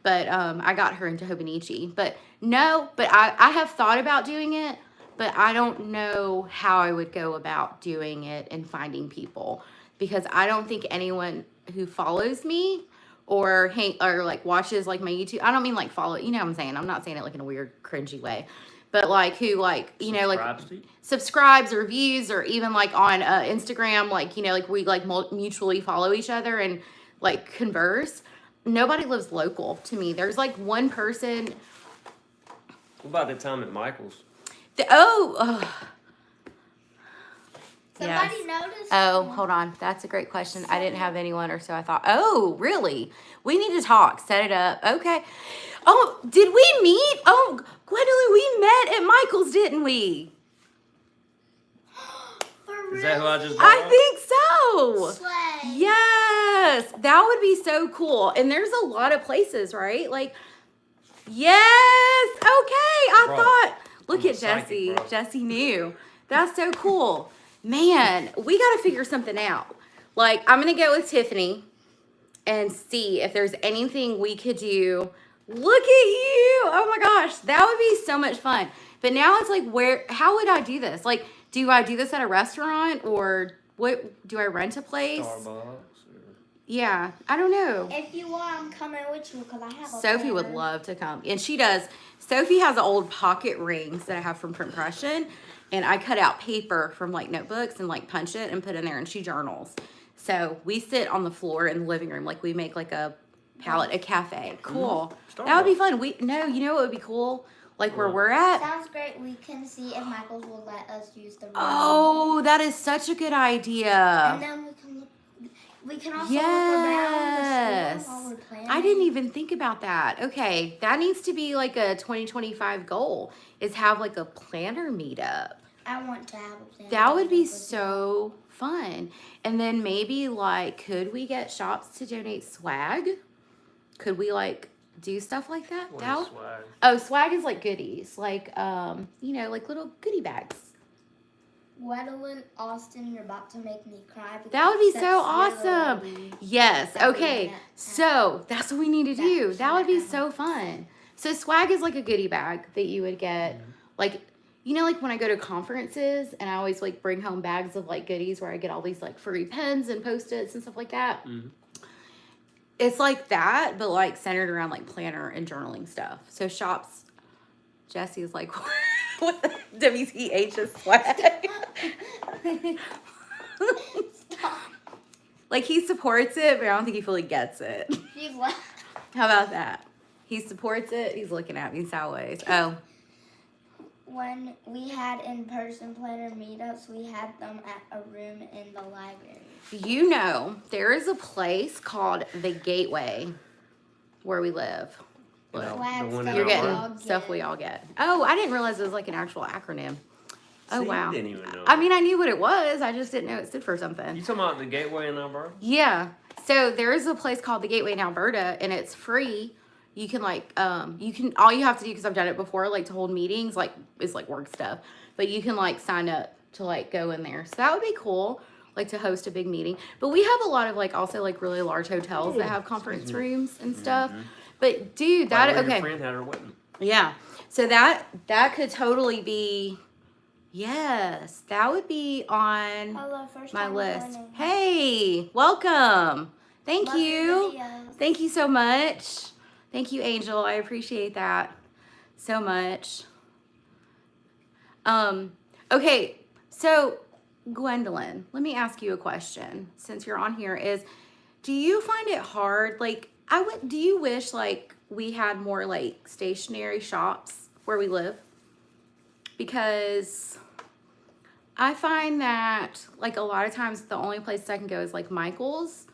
But I got her into Hobonichi. But no, but I have thought about doing it, but I don't know how I would go about doing it and finding people, because I don't think anyone who follows me or like watches like my YouTube, I don't mean like follow, you know what I'm saying? I'm not saying it like in a weird cringy way, but like who like, you know, like subscribes or views, or even like on Instagram, like, you know, like we like mutually follow each other and like converse. Nobody lives local to me. There's like one person. What about the time at Michael's? Somebody noticed. Oh, hold on. That's a great question. I didn't have anyone, or so I thought. Oh, really? We need to talk. Set it up. Okay. Oh, did we meet? Oh, Gwendolyn, we met at Michael's, didn't we? Is that who I just I think so. Slay. Yes. That would be so cool. And there's a lot of places, right? Like, yes. Okay. I thought, look at Jesse. Jesse knew. That's so cool. Man, we got to figure something out. Like, I'm going to go with Tiffany and see if there's anything we could do. Look at you. Oh my gosh. That would be so much fun. But now it's like, how would I do this? Like, do I do this at a restaurant, or what? Do I rent a place? Starbucks. Yeah, I don't know. If you want, I'm coming with you because I have a Sophie would love to come. And she does. Sophie has old pocket rings that I have from print impression. And I cut out paper from like notebooks and like punch it and put in there, and she journals. So we sit on the floor in the living room, like we make like a cafe. Cool. That would be fun. You know what would be cool? Like where we're at. Sounds great. We can see if Michael's will let us use the room. Oh, that is such a good idea. And then we can look. We can also look around the store while we're planning. I didn't even think about that. Okay, that needs to be like a 2025 goal, is have like a planner meetup. I want to have a planner. That would be so fun. And then maybe like, could we get shops to donate swag? Could we like do stuff like that? What is swag? Oh, swag is like goodies, like you know, like little goodie bags. Gwendolyn, Austin, you're about to make me cry. That would be so awesome. Yes. Okay. So that's what we need to do. That would be so fun. So swag is like a goodie bag that you would get, like, you know, like when I go to conferences and I always like bring home bags of like goodies where I get all these like free pens and Post-its and stuff like that. Mm-hmm. It's like that, but like centered around like planner and journaling stuff. So shops, Jesse's like, what the WTH is swag? Stop. Like he supports it, but I don't think he fully gets it. She's like, How about that? He supports it. He's looking at me sideways. Oh. when we had in-person planner meetups, we had them at a room in the library. You know, there is a place called the Gateway where we live. The Swag one stuff You're we getting all stuff get. we all get. Oh, I didn't realize it was like an actual acronym. Oh, See, wow. You didn't even know. I mean, I knew what it was. I just didn't know it stood for something. You talking about the Gateway in Alberta? Yeah. So there is a place called the Gateway in Alberta, and it's free. You can like, all you have to do, because I've done it before, like to hold meetings, like it's like work stuff, but you can like sign up to like go in there. So that would be cool, like to host a big meeting. But we have a lot of like also like really large hotels that have conference rooms and stuff. Mm-hmm. But dude, that, Like where okay. Your friend had her wedding. Yeah. So that could totally be, yes, that would be on Hello, first my time list. joining. Hey, welcome. Thank Love your you. videos. Thank you so much. Thank you, Angel. I appreciate that so much. Okay, so Gwendolyn, let me ask you a question since you're on here is, do you find it hard, like, do you wish like we had more like stationary shops where we live? Because I find that like a lot of times the only place I can go is like Michael's,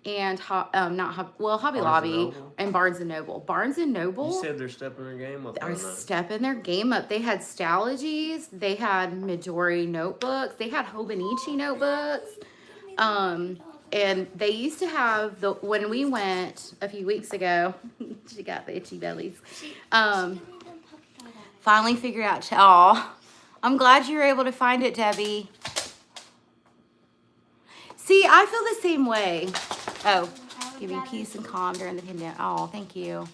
and Hobby and Lobby Noble? and Barnes and Noble. Barnes and Noble. You said they're stepping their game up. Are on that. stepping their game up. They had Stalogies, they had Midori notebooks, they had Hobonichi notebooks. And they used to have when we went a few weeks ago, she got the itchy bellies. Finally figured out, I'm glad you were able to find it, Debbie. See, I feel the same way. Oh, give me peace and calm during the pandemic. Oh, thank you.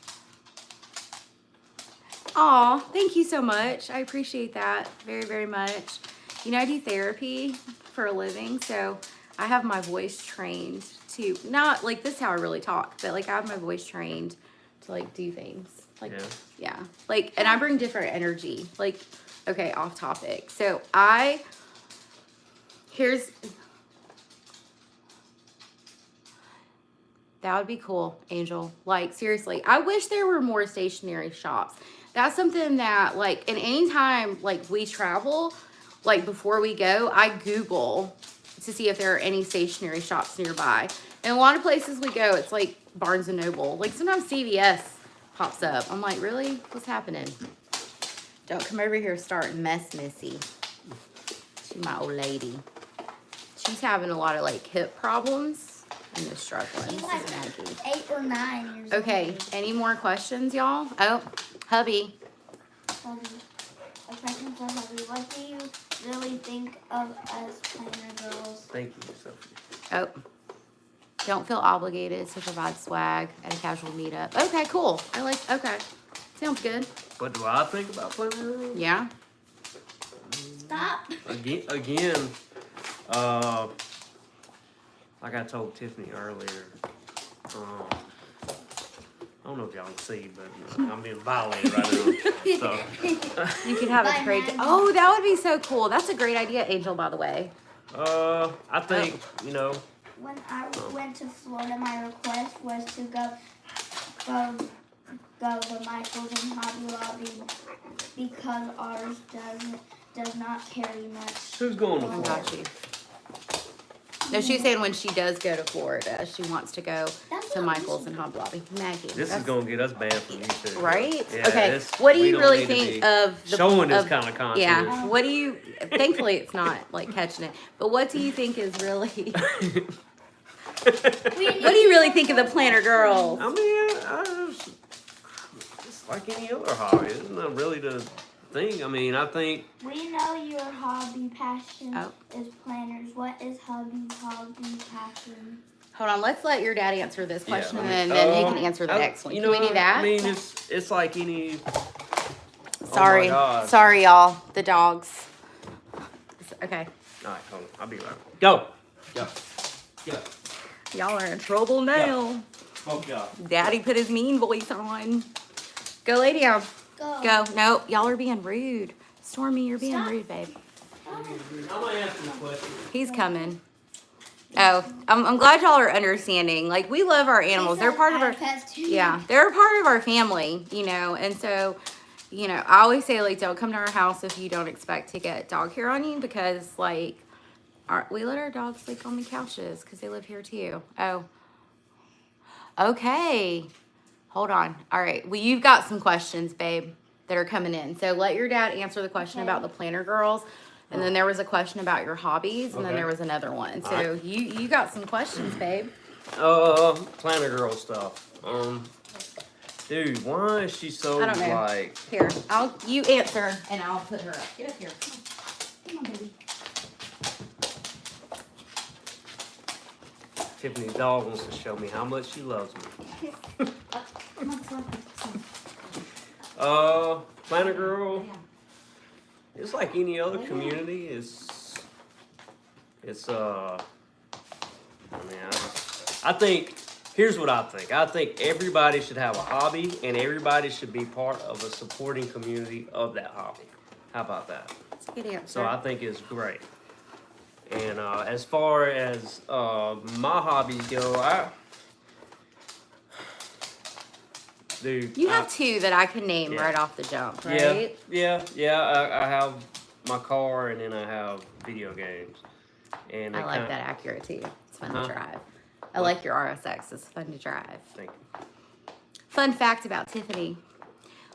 Oh, thank you so much. I appreciate that very, very much. You know, I do therapy for a living, so I have my voice trained to, not like this is how I really talk, but like I have my voice trained to like do things. Like, yeah. Like, and I bring different energy. Like, okay, off topic. So that would be cool, Angel. Like, seriously, I wish there were more stationery shops. That's something that, like, and anytime, like, we travel, like, before we go, I Google to see if there are any stationery shops nearby. And a lot of places we go, it's like Barnes and Noble. Like, sometimes CVS pops up. I'm like, really? What's happening? Don't come over here starting mess, Missy. She's my old lady. She's having a lot of, like, hip problems. And is struggling. She's this like is Maggie. 8 or 9 years Okay, old. any more questions, y'all? Oh, hubby. A question for hubby. What do you really think of us planner girls? Thank you, Sophie. Oh, don't feel obligated to provide swag at a casual meetup. Okay, cool. Okay. Sounds good. What do I think about Planmas? Yeah. Stop. Again, like I told Tiffany earlier, I don't know if y'all can see, but I'm being violated right now. So, You could have a trade. Oh, that would be so cool. That's a great idea, Angel, by the way. I think, you know. When I went to Florida, my request was to go to Michael's and Hobby Lobby because ours does not carry much. Who's going to I Florida? got you. No, she's saying when she does go to Florida, she wants to go to Michael's and Hobby Lobby. Maggie. This is going to get us banned from YouTube. Right? Yeah, Okay. What do we you don't really need to think be of the showing this kind of content? Yeah. What do you? Thankfully, it's not like catching it. But what do you think is really? What do you really think of the Planner Girls? I mean, it's like any other hobby. It's not really the thing. I mean, I think. We know your hobby passion Oh. is planners. What is hubby's hobby passion? Hold on. Let's let your dad answer this question, Yeah, and then he can answer the next one. You Can know, we do that? I mean, it's like any. Sorry. Oh my God. Sorry, y'all. The dogs. Okay. All right, hold on. I'll be right back. Go. Y'all are in trouble now. Oh God. Daddy put his mean voice on. Go lay down. Go. No, y'all are being rude. Stormy, you're being rude, babe. I'm gonna answer the question. He's coming. Oh, I'm glad y'all are understanding. Like, we love our animals. They're part of our, yeah, they're a part of our family, you know. And so, you know, I always say, like, don't come to our house if you don't expect to get dog hair on you, because, like, we let our dogs sleep on the couches because they live here too. Oh, okay. Hold on. All right. Well, you've got some questions, babe, that are coming in. So let your dad answer the question about the Planner Girls. And then there was a question about your hobbies, and then there was another one. So you got some questions, babe. Planner Girl stuff. Dude, why is she so I don't know. like? Here, you answer, and I'll put her up. Get up here. Come on, baby. Tiffany's dog wants to show me how much she loves me. Planner Girl. It's like any other community. I think, here's what I think. I think everybody should have a hobby, and everybody should be part of a supporting community of that hobby. How about that? That's a good answer. So I think it's great. And as far as my hobbies go, you have two that I can name right off the jump, right? Yeah. I have my car, and then I have video games. And I like that accurate too. It's fun to drive. I like your RSX. It's fun to drive. Thank you. Fun fact about Tiffany.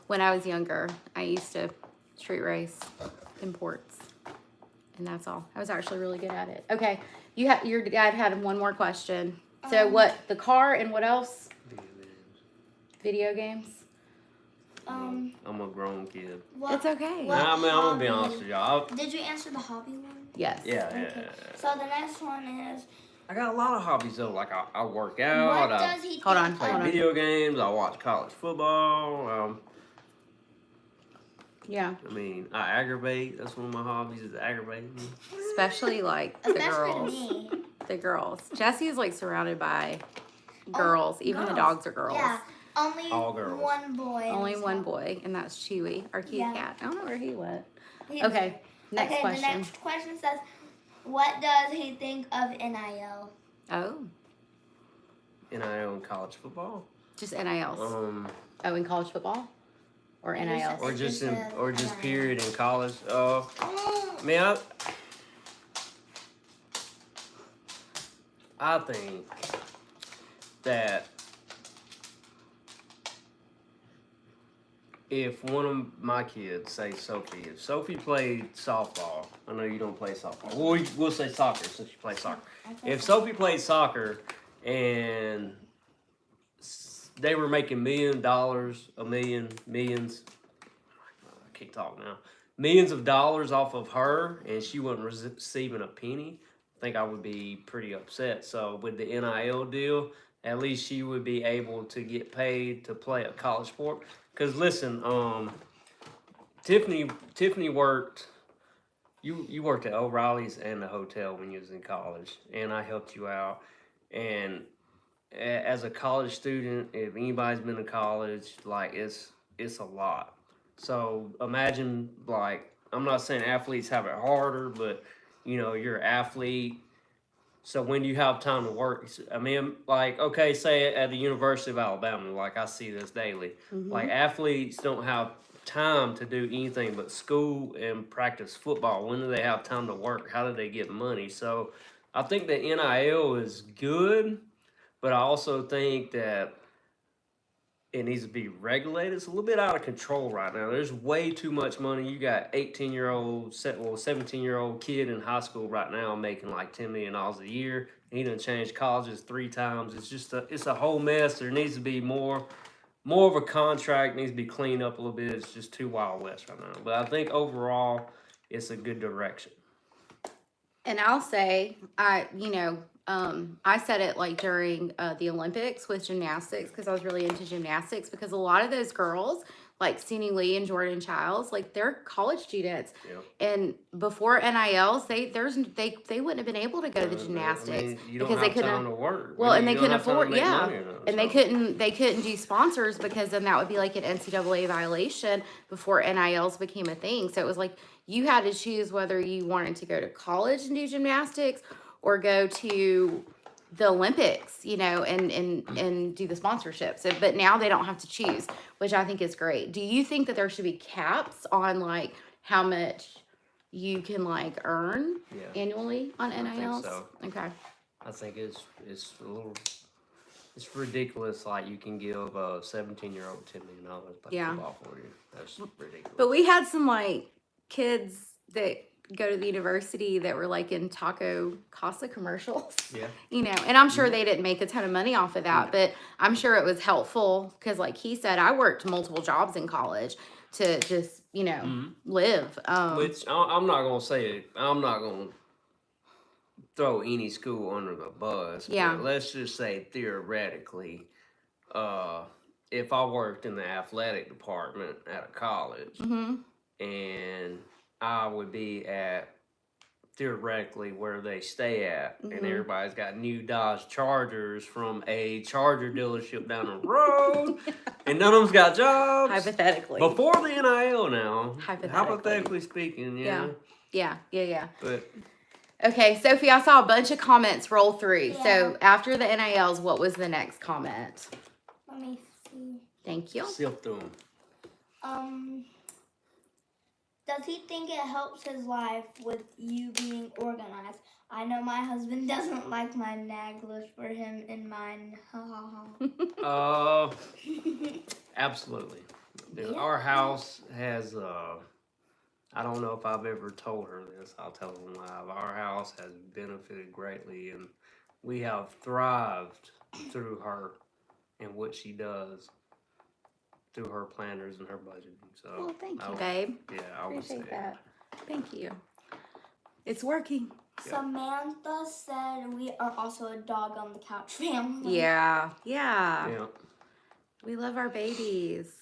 When I was younger, I used to street race imports. And that's all. I was actually really good at it. Okay. Your dad had one more question. So what, the car and what else? Video games. I'm a grown kid. It's okay. What I'm gonna be hobby- honest with y'all. Did you answer the hobby one? Yes. Yeah. Okay. So the next one is, I got a lot of hobbies though. Like I work what out. does he Hold think on, Play hold on. video games. I watch college football. Yeah. I mean, I aggravate. That's one of my hobbies is aggravating. Especially like the Especially girls. me. The girls. Jesse is like surrounded by girls. Even the girls. dogs are girls. Yeah, only All girls. one boy. in Only this one house. boy, and that's Chewy, our cute Yeah. cat. I don't know where he went. He- Okay. Next okay, question. the next question says, what does he think of NIL? Oh, NIL in college football. just NILs. Um, Oh, in college football? Or NILs? or It just just in, said or just NIL. period in college. I mean, I think that if one of my kids, say Sophie, if Sophie played softball, I know you don't play softball. We'll say soccer since you play soccer. If Sophie played soccer and they were making $1 million, millions, I can't talk now, millions of dollars off of her, and she wasn't receiving a penny, I think I would be pretty upset. So with the NIL deal, at least she would be able to get paid to play a college sport. Cause listen, Tiffany worked. You worked at O'Reilly's and the hotel when you was in college, and I helped you out. And as a college student, if anybody's been to college, like it's a lot. So imagine, like, I'm not saying athletes have it harder, but you know, you're an athlete. So when you have time to work, I mean, like, okay, say at the University of Alabama, like I see this daily, like athletes don't have time to do anything but school and practice football. When do they have time to work? How do they get money? So I think that NIL is good, but I also think that it needs to be regulated. It's a little bit out of control right now. There's way too much money. You got 18-year-old, 17-year-old kid in high school right now making like $10 million a year. He done changed colleges 3 times. It's just it's a whole mess. There needs to be more of a contract. Needs to be cleaned up a little bit. It's just too Wild West right now. But I think overall, it's a good direction. And I'll say, I said it like during the Olympics with gymnastics, because I was really into gymnastics, because a lot of those girls, like Sini Lee and Jordan Childs, like they're college students. Yep. And before NILs, they wouldn't have been able to go to the gymnastics, I mean, you don't because they have couldn't. time to work. Well, and they You don't couldn't have time to afford, make yeah, money enough, and they so. couldn't do sponsors, because then that would be like an NCAA violation before NILs became a thing. So it was like you had to choose whether you wanted to go to college and do gymnastics or go to the Olympics, and do the sponsorships. So, but now they don't have to choose, which I think is great. Do you think that there should be caps on like how much you can like earn annually on NILs? so. Okay. I think it's a little, it's ridiculous. Like you can give a 17-year-old $10 million to play football for you. That's ridiculous. But we had some like kids that go to the university that were like in Taco Casa commercials. Yeah. And I'm sure they didn't make a ton of money off of that, but I'm sure it was helpful, because like he said, I worked multiple jobs in college to just, live. Which I'm not gonna say. I'm not gonna throw any school under the bus. Yeah. But let's just say theoretically, if I worked in the athletic department at a college, and I would be at theoretically where they stay at, and everybody's got new Dodge Chargers from a Charger dealership down the road, and none of them's got jobs. Hypothetically. Before the NIL now. Hypothetically speaking, Yeah. But Okay, Sophie, I saw a bunch of comments roll through. Yeah. So after the NILs, what was the next comment? Let me see. Thank you. sift through 'em. Does he think it helps his life with you being organized? I know my husband doesn't like my nagless for him and mine. Ha ha ha. Absolutely. Yeah. Our house has, I don't know if I've ever told her this, I'll tell them live. Our house has benefited greatly, and we have thrived through her and what she does through her planners and her budgeting. So, Well, thank you, babe. Yeah, I would say Appreciate that. Thank you. It's working. Samantha said we are also a dog on the couch family. Yeah. Yeah. We love our babies.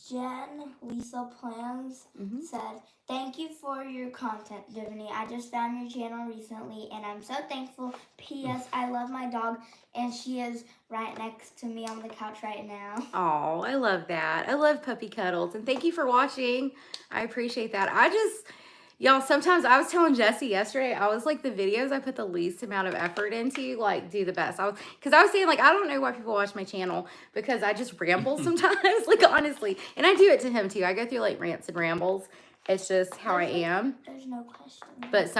Jen Lisa Plans Mhm. said, "Thank you for your content, Tiffany. I just found your channel recently and I'm so thankful. P.S. I love my dog and she is right next to me on the couch right now." Oh, I love that. I love puppy cuddles. And thank you for watching. I appreciate that. Y'all, sometimes I was telling Jesse yesterday, I was like, the videos I put the least amount of effort into, like, do the best. Because I was saying, like, I don't know why people watch my channel, because I just ramble sometimes, like, honestly. And I do it to him, too. I go through, like, rants and rambles. It's just how I am. There's no question. But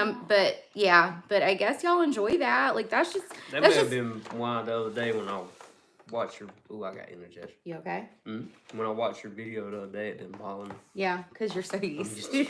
I guess y'all enjoy that. Like, that's just. That That's may have just. been one the other day when I watched your. Ooh, I got indigestion. You okay? When I watched your video the other day, it didn't bother me. Yeah, because you're so I'm used just to.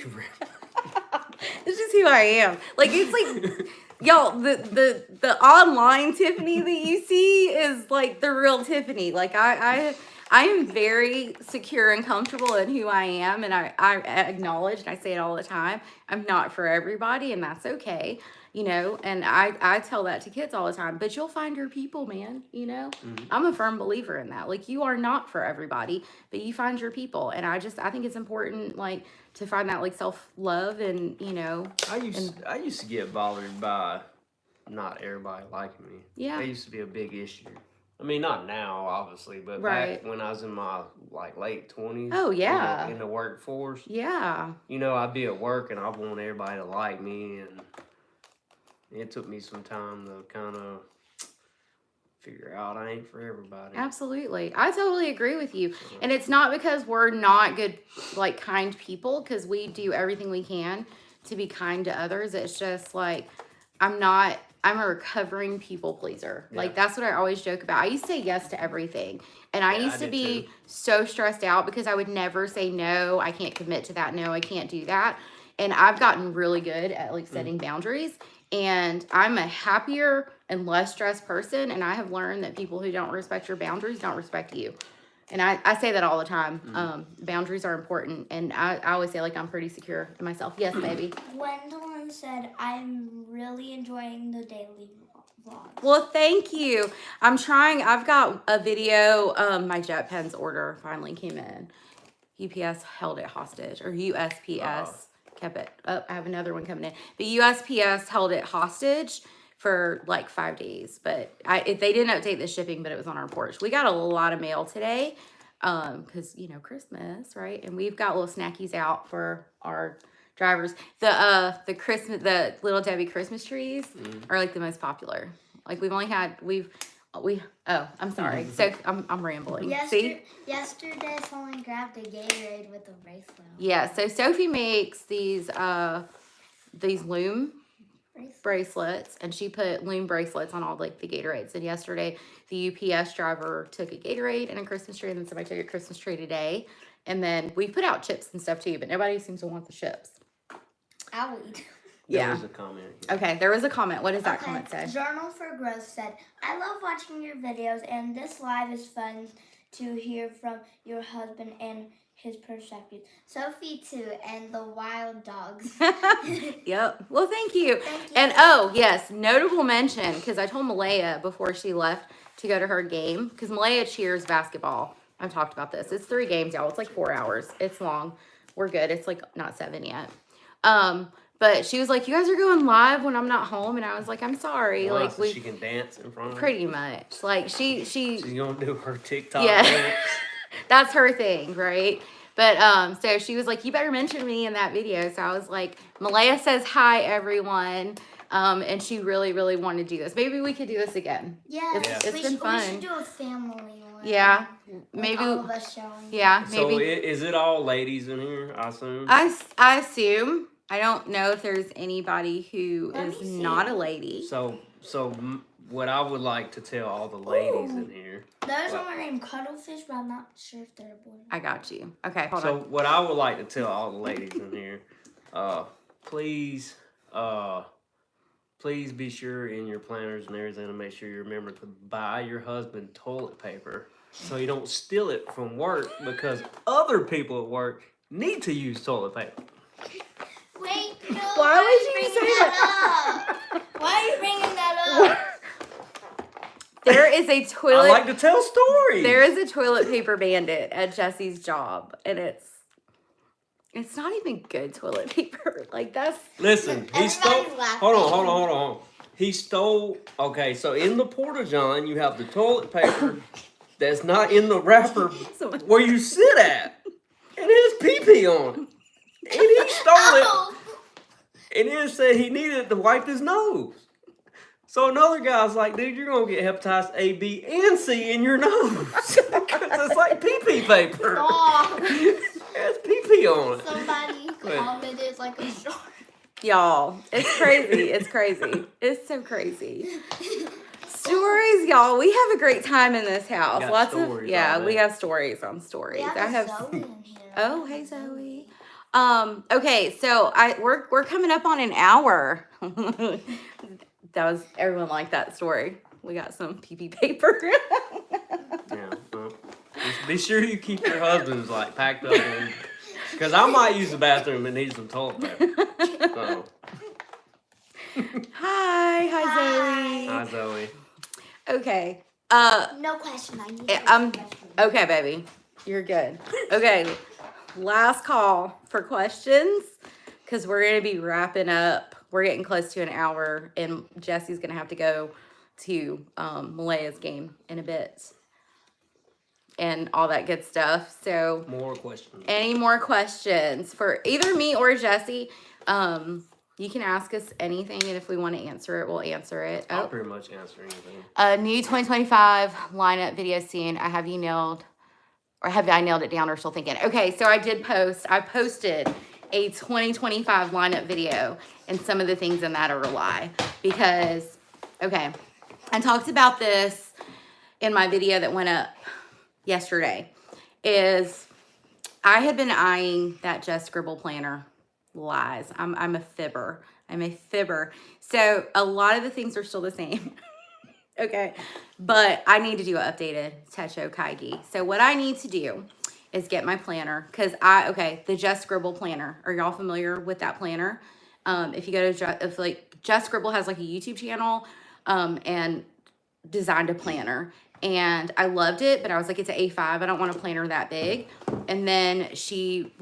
It's just who I am. Like, it's like, y'all, the online Tiffany that you see is like the real Tiffany. Like, I am very secure and comfortable in who I am, and I acknowledge, and I say it all the time, I'm not for everybody, and that's okay, you know, and I tell that to kids all the time, but you'll find your people, man, you know. I'm a firm believer in that. Like, you are not for everybody, but you find your people, and I think it's important, like, to find that, like, self-love, and, you know. I used to get bothered by not everybody liking me. Yeah. That used to be a big issue. I mean, not now, obviously, but Right. back when I was in my, like, late 20s. Oh, yeah. In the workforce. Yeah. You know, I'd be at work and I want everybody to like me, and it took me some time to kind of figure out I ain't for everybody. Absolutely. I totally agree with you. And it's not because we're not good, like, kind people, because we do everything we can to be kind to others. It's just like, I'm a recovering people pleaser. Yeah. Like, that's what I always joke about. I used to say yes to everything. And I used to did be too. so stressed out because I would never say no. I can't commit to that. No, I can't do that. And I've gotten really good at, like, setting boundaries. And I'm a happier and less stressed person. And I have learned that people who don't respect your boundaries don't respect you. And I say that all the time. Boundaries are important. And I always say, like, I'm pretty secure in myself. Yes, baby. Gwendolyn said, "I'm really enjoying the daily vlogs." Well, thank you. I'm trying. I've got a video. My JetPens order finally came in. UPS held it hostage, or USPS kept it. Oh, I have another one coming in. But USPS held it hostage for like 5 days. But they didn't update the shipping, but it was on our porch. We got a lot of mail today, because, you know, Christmas, right? And we've got little snackies out for our drivers. The Little Debbie Christmas trees are like the most popular. Like, I'm sorry. So I'm rambling. See? Yesterday, someone grabbed a Gatorade with a bracelet on. Yeah. So Sophie makes these loom bracelets, and she put loom bracelets on all, like, the Gatorades. And yesterday, the UPS driver took a Gatorade and a Christmas tree, and then somebody took a Christmas tree today. And then we put out chips and stuff too, but nobody seems to want the chips. I'll eat. There Yeah. was a comment. Okay, there was a comment. What does that comment say? Journal for Growth said, "I love watching your videos, and this live is fun to hear from your husband and his perspective. Sophie too, and the wild dogs." Yep. Well, thank you. Thank you. And oh, yes, notable mention, because I told Malaya before she left to go to her game, because Malaya cheers basketball. I've talked about this. It's 3 games, y'all. It's like 4 hours. It's long. We're good. It's like not 7 yet. But she was like, "You guys are going live when I'm not home," and I was like, "I'm sorry." Wow, Like, so she can dance in front of her? pretty much. Like, she's gonna do her TikTok Yeah. dance. that's her thing, right? But so she was like, "You better mention me in that video." So I was like, "Malaya says hi, everyone." And she really, really wanted to do this. Maybe we could do this again. Yes, It's been We fun. should do a family one. Yeah, With maybe. all of us showing. Yeah, So maybe. is it all ladies in here, I assume? I assume. I don't know if there's anybody who Let is me see. not a lady. So what I would like to tell all the ladies in here. There's someone named Cuddlefish, but I'm not sure if they're a boy. I got you. Okay, hold So on. what I would like to tell all the ladies in here, please, please be sure in your planners and everything to make sure you remember to buy your husband toilet paper so you don't steal it from work because other people at work need to use toilet paper. Wait, no. Why would you bringing say that up? Why are you bringing that up? There is a toilet. I like to tell stories. There is a toilet paper bandit at Jesse's job, and it's not even good toilet paper. Like that's. Listen, he stole. Everybody's laughing. Hold on. He stole. Okay, so in the porta john, you have the toilet paper that's not in the wrapper where you sit at, and it has pee on it, and he stole it, Oh. and then said he needed it to wipe his nose. So another guy's like, dude, you're gonna get hepatitis A, B, and C in your nose because it's like pee paper. Oh. It's pee on it. Somebody commented like a shark. Y'all, it's crazy. It's crazy. It's so crazy. Stories, y'all. We have a great time in this house. Got Lots of stories yeah. all We day. have stories on stories. We have I have. Zoe in here. Oh, hey Zoe. Okay, so we're coming up on an hour. That was everyone liked that story. We got some pee paper. Yeah. Well, just be sure you keep your husbands like packed up, because I might use the bathroom and need some toilet paper. So, Hi Zoe. hi Zoe. Okay. No question. I need I'm question. okay, baby. You're good. Okay. Last call for questions because we're gonna be wrapping up. We're getting close to an hour, and Jesse's gonna have to go to Malaya's game in a bit and all that good stuff. So, More questions. any more questions for either me or Jesse? You can ask us anything, and if we want to answer it, we'll answer it. I'll pretty much answer anything. New 2025 lineup video scene. Have you nailed, or have I nailed it down, or still thinking? Okay, so I posted a 2025 lineup video, and some of the things in that are a lie because, okay, I talked about this in my video that went up yesterday. Is I had been eyeing that Just Scribble planner. Lies. I'm a fibber. I'm a fibber. So a lot of the things are still the same. Okay. But I need to do an updated Xoxo Kaigi. So what I need to do is get my planner because the Just Scribble planner. Are y'all familiar with that planner? If you go to Just Scribble has like a YouTube channel and designed a planner. And I loved it, but I was like, it's an A5. I don't want a planner that big. And then she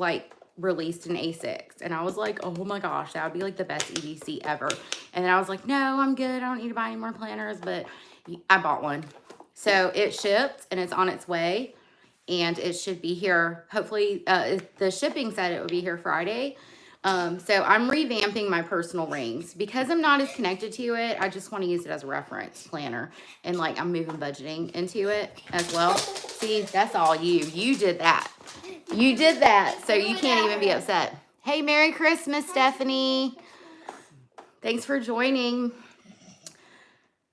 released an A6, and I was like, oh my gosh, that would be like the best EDC ever. And then I was like, no, I'm good. I don't need to buy any more planners, but I bought one. So it shipped and it's on its way, and it should be here. Hopefully, the shipping said it would be here Friday. So I'm revamping my personal rings because I'm not as connected to it. I just want to use it as a reference planner, and I'm moving budgeting into it as well. See, that's all you. You did that. You did that, so you can't even be upset. Hey, Merry Christmas, Stephanie. Thanks for joining.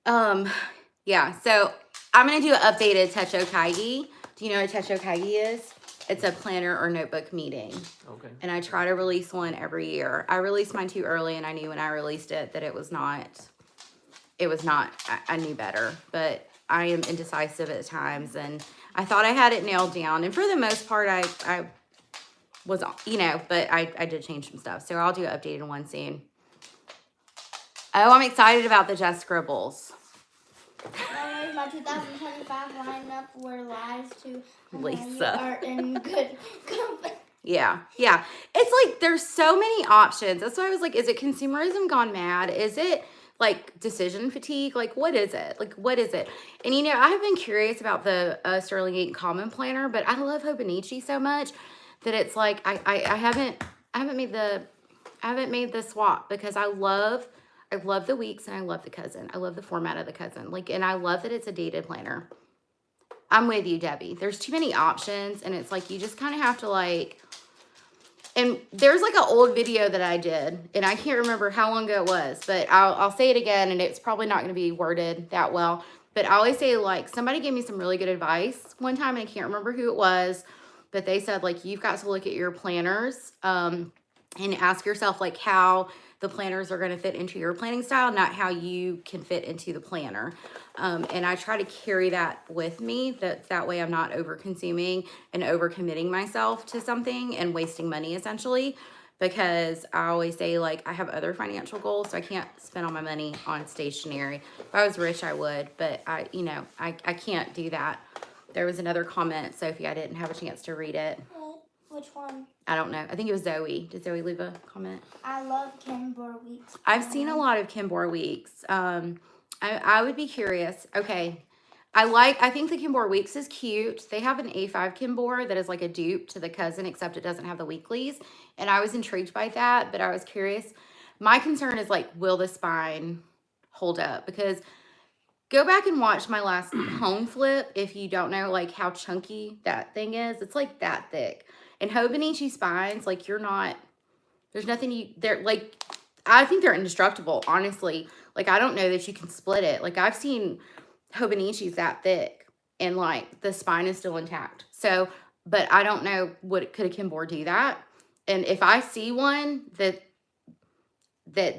Yeah, so I'm going to do an updated Xoxo Kaigi. Do you know what Xoxo Kaigi is? It's a planner or notebook meeting. Okay. And I try to release one every year. I released mine too early, and I knew when I released it that it was not, I knew better. But I am indecisive at times, and I thought I had it nailed down. And for the most part, I was, but I did change some stuff. So I'll do an updated one soon. Oh, I'm excited about the Just Scribbles. My 2025 lineup were lies to Lisa. are in good company. Yeah. It's like there's so many options. That's why I was like, is it consumerism gone mad? Is it decision fatigue? What is it? What is it? And I've been curious about the Sterling 8 Common Planner, but I love Hobonichi so much that it's like I haven't made the swap because I love the weeks and I love the cousin. I love the format of the cousin. And I love that it's a dated planner. I'm with you, Debbie. There's too many options, and it's like you just kind of have to And there's like an old video that I did, and I can't remember how long ago it was, but I'll say it again, and it's probably not going to be worded that well. But I always say, like, somebody gave me some really good advice one time, and I can't remember who it was, but they said, like, you've got to look at your planners and ask yourself, like, how the planners are going to fit into your planning style, not how you can fit into the planner. And I try to carry that with me. That way I'm not over consuming and over committing myself to something and wasting money essentially. Because I always say, like, I have other financial goals, so I can't spend all my money on stationery. If I was rich, I would, but I can't do that. There was another comment, Sophie, I didn't have a chance to read it. Which one? I don't know. I think it was Zoe. Did Zoe leave a comment? I love Ken Borweek's. I've seen a lot of Kim Borweek's. I would be curious. Okay. I think the Kim Borweek's is cute. They have an A5 Kim Bor that is like a dupe to the cousin, except it doesn't have the weeklies. And I was intrigued by that, but I was curious. My concern is, like, will the spine hold up? Because go back and watch my last home flip if you don't know, like, how chunky that thing is. It's like that thick. And Hobonichi spines, like, there's nothing they're like, I think they're indestructible, honestly. Like, I don't know that you can split it. Like, I've seen Hobonichis that thick and, like, the spine is still intact. So, but I don't know, could a Kim Bor do that? And if I see one that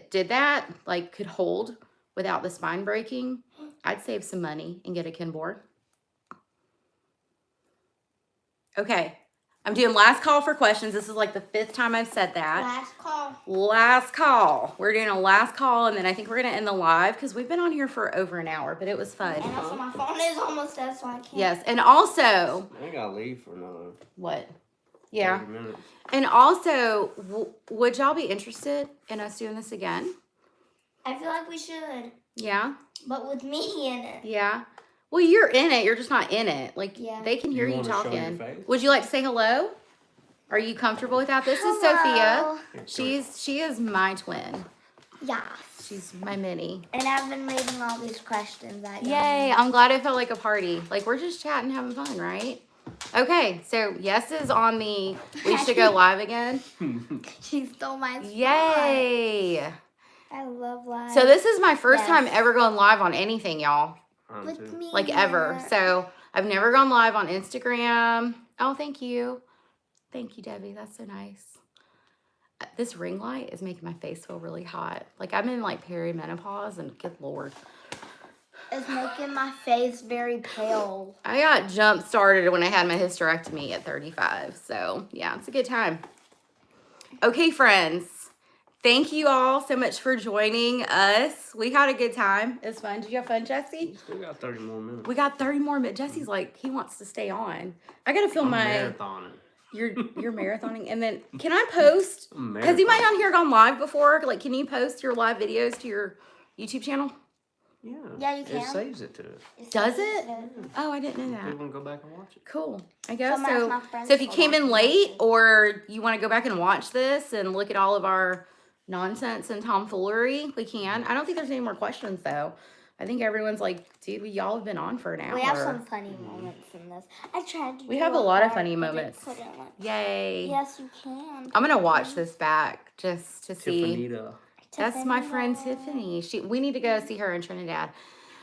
did that, like, could hold without the spine breaking, I'd save some money and get a Kim Bor. Okay. I'm doing last call for questions. This is like the 5th time I've said that. Last call. Last call. We're doing a last call, and then I think we're going to end the live because we've been on here for over an hour, but it was fun. And also my phone is almost dead, so I can't. Yes, and also... I gotta leave for another What? Yeah. 30 minutes. And also, would y'all be interested in us doing this again? I feel like we should. Yeah? But with me in it. Yeah. Well, you're in it. You're just not in it. Like, Yeah. they can hear you wanna show your talking. face? Would you like to say hello? Are you comfortable with that? This is Sophia. She is my twin. Yeah. She's my mini. And I've been reading all these questions. Yay. I'm glad it felt like a party. Like, we're just chatting, having fun, right? Okay, so yes is on the we should go live again. She stole my spot. Yay. I love live. So this is my first Yes. time ever going live on anything, y'all. With me. Like, ever. So I've never gone live on Instagram. Oh, thank you. Thank you, Debbie. That's so nice. This ring light is making my face feel really hot. Like, I'm in, like, perimenopause, and good Lord. It's making my face very pale. I got jump started when I had my hysterectomy at 35. So, yeah, it's a good time. Okay, friends. Thank you all so much for joining us. We had a good time. It was fun. Did you have fun, Jesse? Still got 30 more minutes. We got 30 more minutes. Jesse's like, he wants to stay on. I got to film my... marathoning. You're marathoning. And then, can I post... Has anybody on here gone live before? Like, can you post your live videos to your YouTube channel? Yeah. Yeah, you can. It saves it to us. Does it? Oh, I didn't know that. People can go back and watch it. Cool. I guess Some of so. my friends So if you go came back in and late watch it. or you want to go back and watch this and look at all of our nonsense and tomfoolery, we can. I don't think there's any more questions though. I think everyone's like, dude, y'all have been on for an hour. We have some funny moments in this. I tried to We do have a it lot of hard, funny but it moments. couldn't. Yay. Yes, you can. I'm going to watch this back just to see. Tiffany. That's my friend Tiffany. We need to go see her in Trinidad.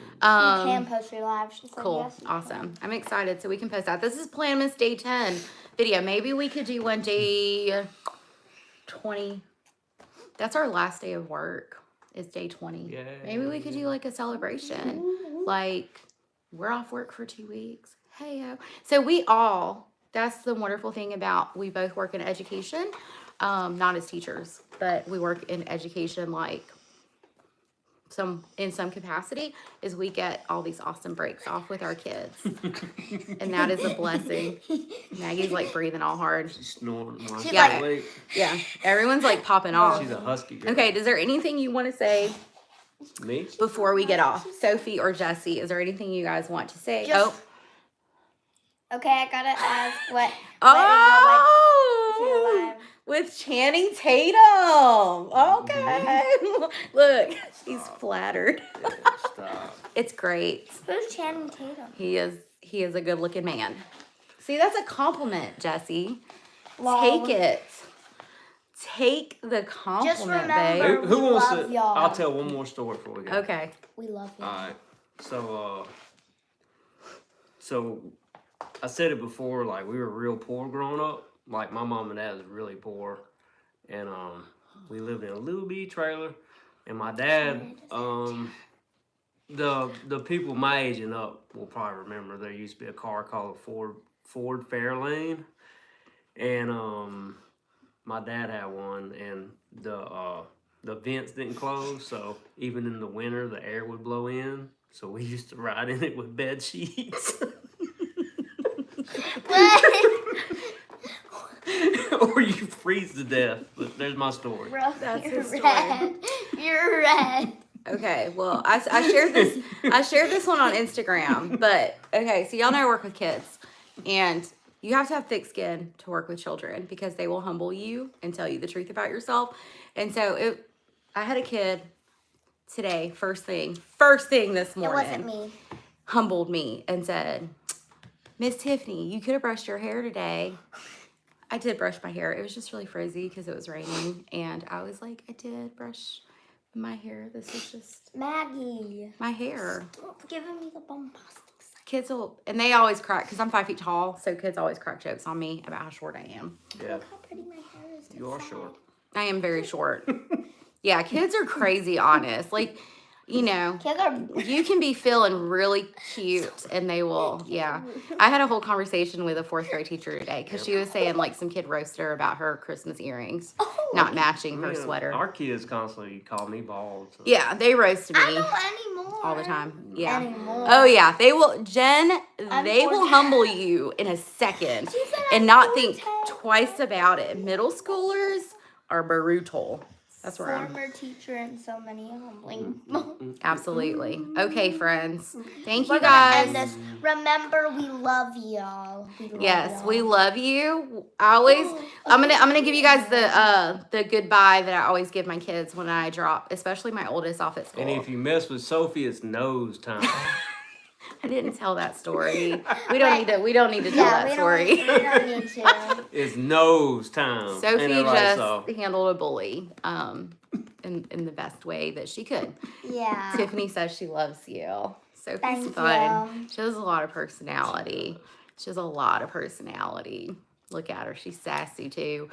You can post your live. She said Cool. yes, you Awesome. I'm excited so we can post that. This is Planmas Day 10 video. Maybe we could do one day 20. That's our last day of work is day 20. Yay. Maybe we could do like a celebration. Like, we're off work for 2 weeks. Hey-o. So that's the wonderful thing about, we both work in education. Not as teachers, but we work in education like in some capacity, is we get all these awesome breaks off with our kids. And that is a blessing. Maggie's like breathing all hard. She's snoring. while She's she's like- awake. Yeah, everyone's like popping off. She's a husky girl. Okay, is there anything you want to say Me? before we get off? Sophie or Jesse, is there anything you guys want to say? Just- Okay, I gotta ask what. Oh, with Channing Tatum. Okay. Look, she's flattered. Yeah, stop. It's great. Who's Channing Tatum? He is a good looking man. See, that's a compliment, Jesse. Lol. Take it. take the compliment, remember- babe. Who We wants love to? y'all. I'll tell one more story before we go. Okay. We love you. All right. So I said it before. Like we were real poor growing up. Like my mom and dad was really poor, and we lived in a little bitty trailer. And my dad, the people my age and up will probably remember there used to be a car called a Ford Fairlane, and my dad had one, and the vents didn't close, so even in the winter the air would blow in. So we used to ride in it with bed sheets. Or you freeze to death. But there's my story. Bro, That's you're his story. red. You're red. Okay, well, I shared this. I shared this one on Instagram, but okay, so y'all know I work with kids, and you have to have thick skin to work with children because they will humble you and tell you the truth about yourself. And so I had a kid today, first thing this It morning, wasn't me. humbled me and said, "Miss Tiffany, you could have brushed your hair today." I did brush my hair. It was just really frizzy because it was raining, and I was like, I did brush my hair. This is just Maggie. my hair. Stop giving me the bombastic side. Kids will, and they always crack because I'm 5 feet tall, so kids always crack jokes on me about how short I am. Yeah, Look how pretty my hair is. you are inside. short. I am very short. Yeah, kids are crazy honest. Like, you know, Kids are. you can be feeling really cute and they will, yeah. I had a whole conversation with a 4th grade teacher today because she was saying like some kid roasted her about her Christmas earrings Oh, not matching her Man, sweater. Our kids constantly call me bald. So. Yeah, they roast I me don't anymore. all the time. Yeah. Anymore. Oh yeah, they will, Jen, they will Unfortunate. humble you in a second She said and I'm not think 4'10". twice about it. Middle schoolers are brutal. That's where I'm. Former teacher and so many humbling. Absolutely. Okay, friends. Thank you We're gonna guys. end this. Remember, we love y'all. We love Yes, y'all. we love you. I always I'm gonna give you guys the goodbye that I always give my kids when I drop, especially my oldest off at school. And if you mess with Sophie, it's nose time. I didn't tell that story. We don't need to tell Yeah, that we story. don't need to. It's nose time. Sophie Ain't that right, just Soph? handled a bully in the best way that she could. Yeah. Tiffany says she loves you. Sophie's Thank fun. you. She has a lot of personality. She has a lot of personality. Look at her. She's sassy too.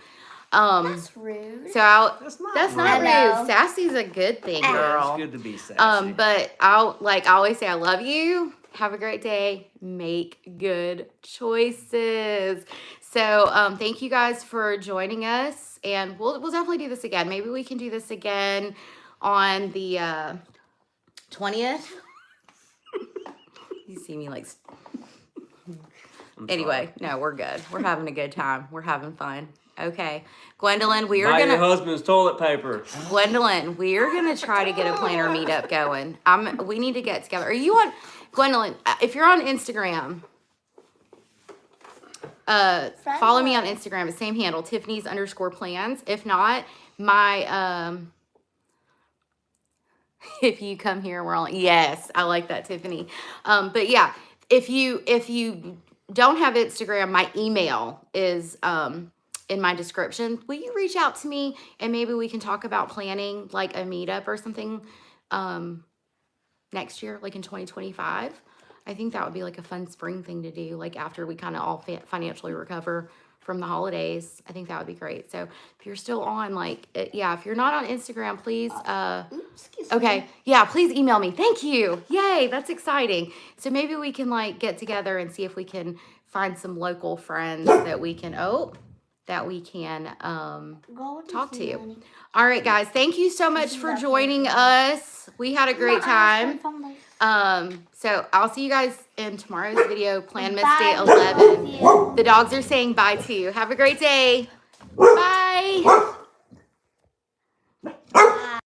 That's rude. So That's not rude. I know. rude. Sassy's a good thing, Yeah, girl. It's good to be sassy. But I always say I love you. Have a great day. Make good choices. So thank you guys for joining us, and we'll definitely do this again. Maybe we can do this again on the 20th. You see me like. I'm Anyway, no, we're good. We're having a good time. We're having fun. Okay, Gwendolyn, we sorry. are Buy your gonna. husband's toilet paper. Gwendolyn, we are gonna try to get a planner meetup going. We need to get together. Are you on, Gwendolyn? If you're on Instagram, follow me on Instagram. The same handle, Tiffany's_plans. If not, my if you come here, we're on. Yes, I like that, Tiffany. But yeah, if you don't have Instagram, my email is in my description. Will you reach out to me and maybe we can talk about planning like a meetup or something next year, like in 2025? I think that would be like a fun spring thing to do, like after we kind of all financially recover from the holidays. I think that would be great. So if you're still on, like, yeah, if you're not on Instagram, please, Excuse me. okay, yeah, please email me. Thank you. Yay, that's exciting. So maybe we can like get together and see if we can find some local friends that we can Go talk to see you. Lenny. All right, guys, thank you so much for joining us. We had a great time. So I'll see you guys in tomorrow's video, Planmas Day Bye. 11. You. The dogs are saying bye to you. Have a great day. Bye. Bye.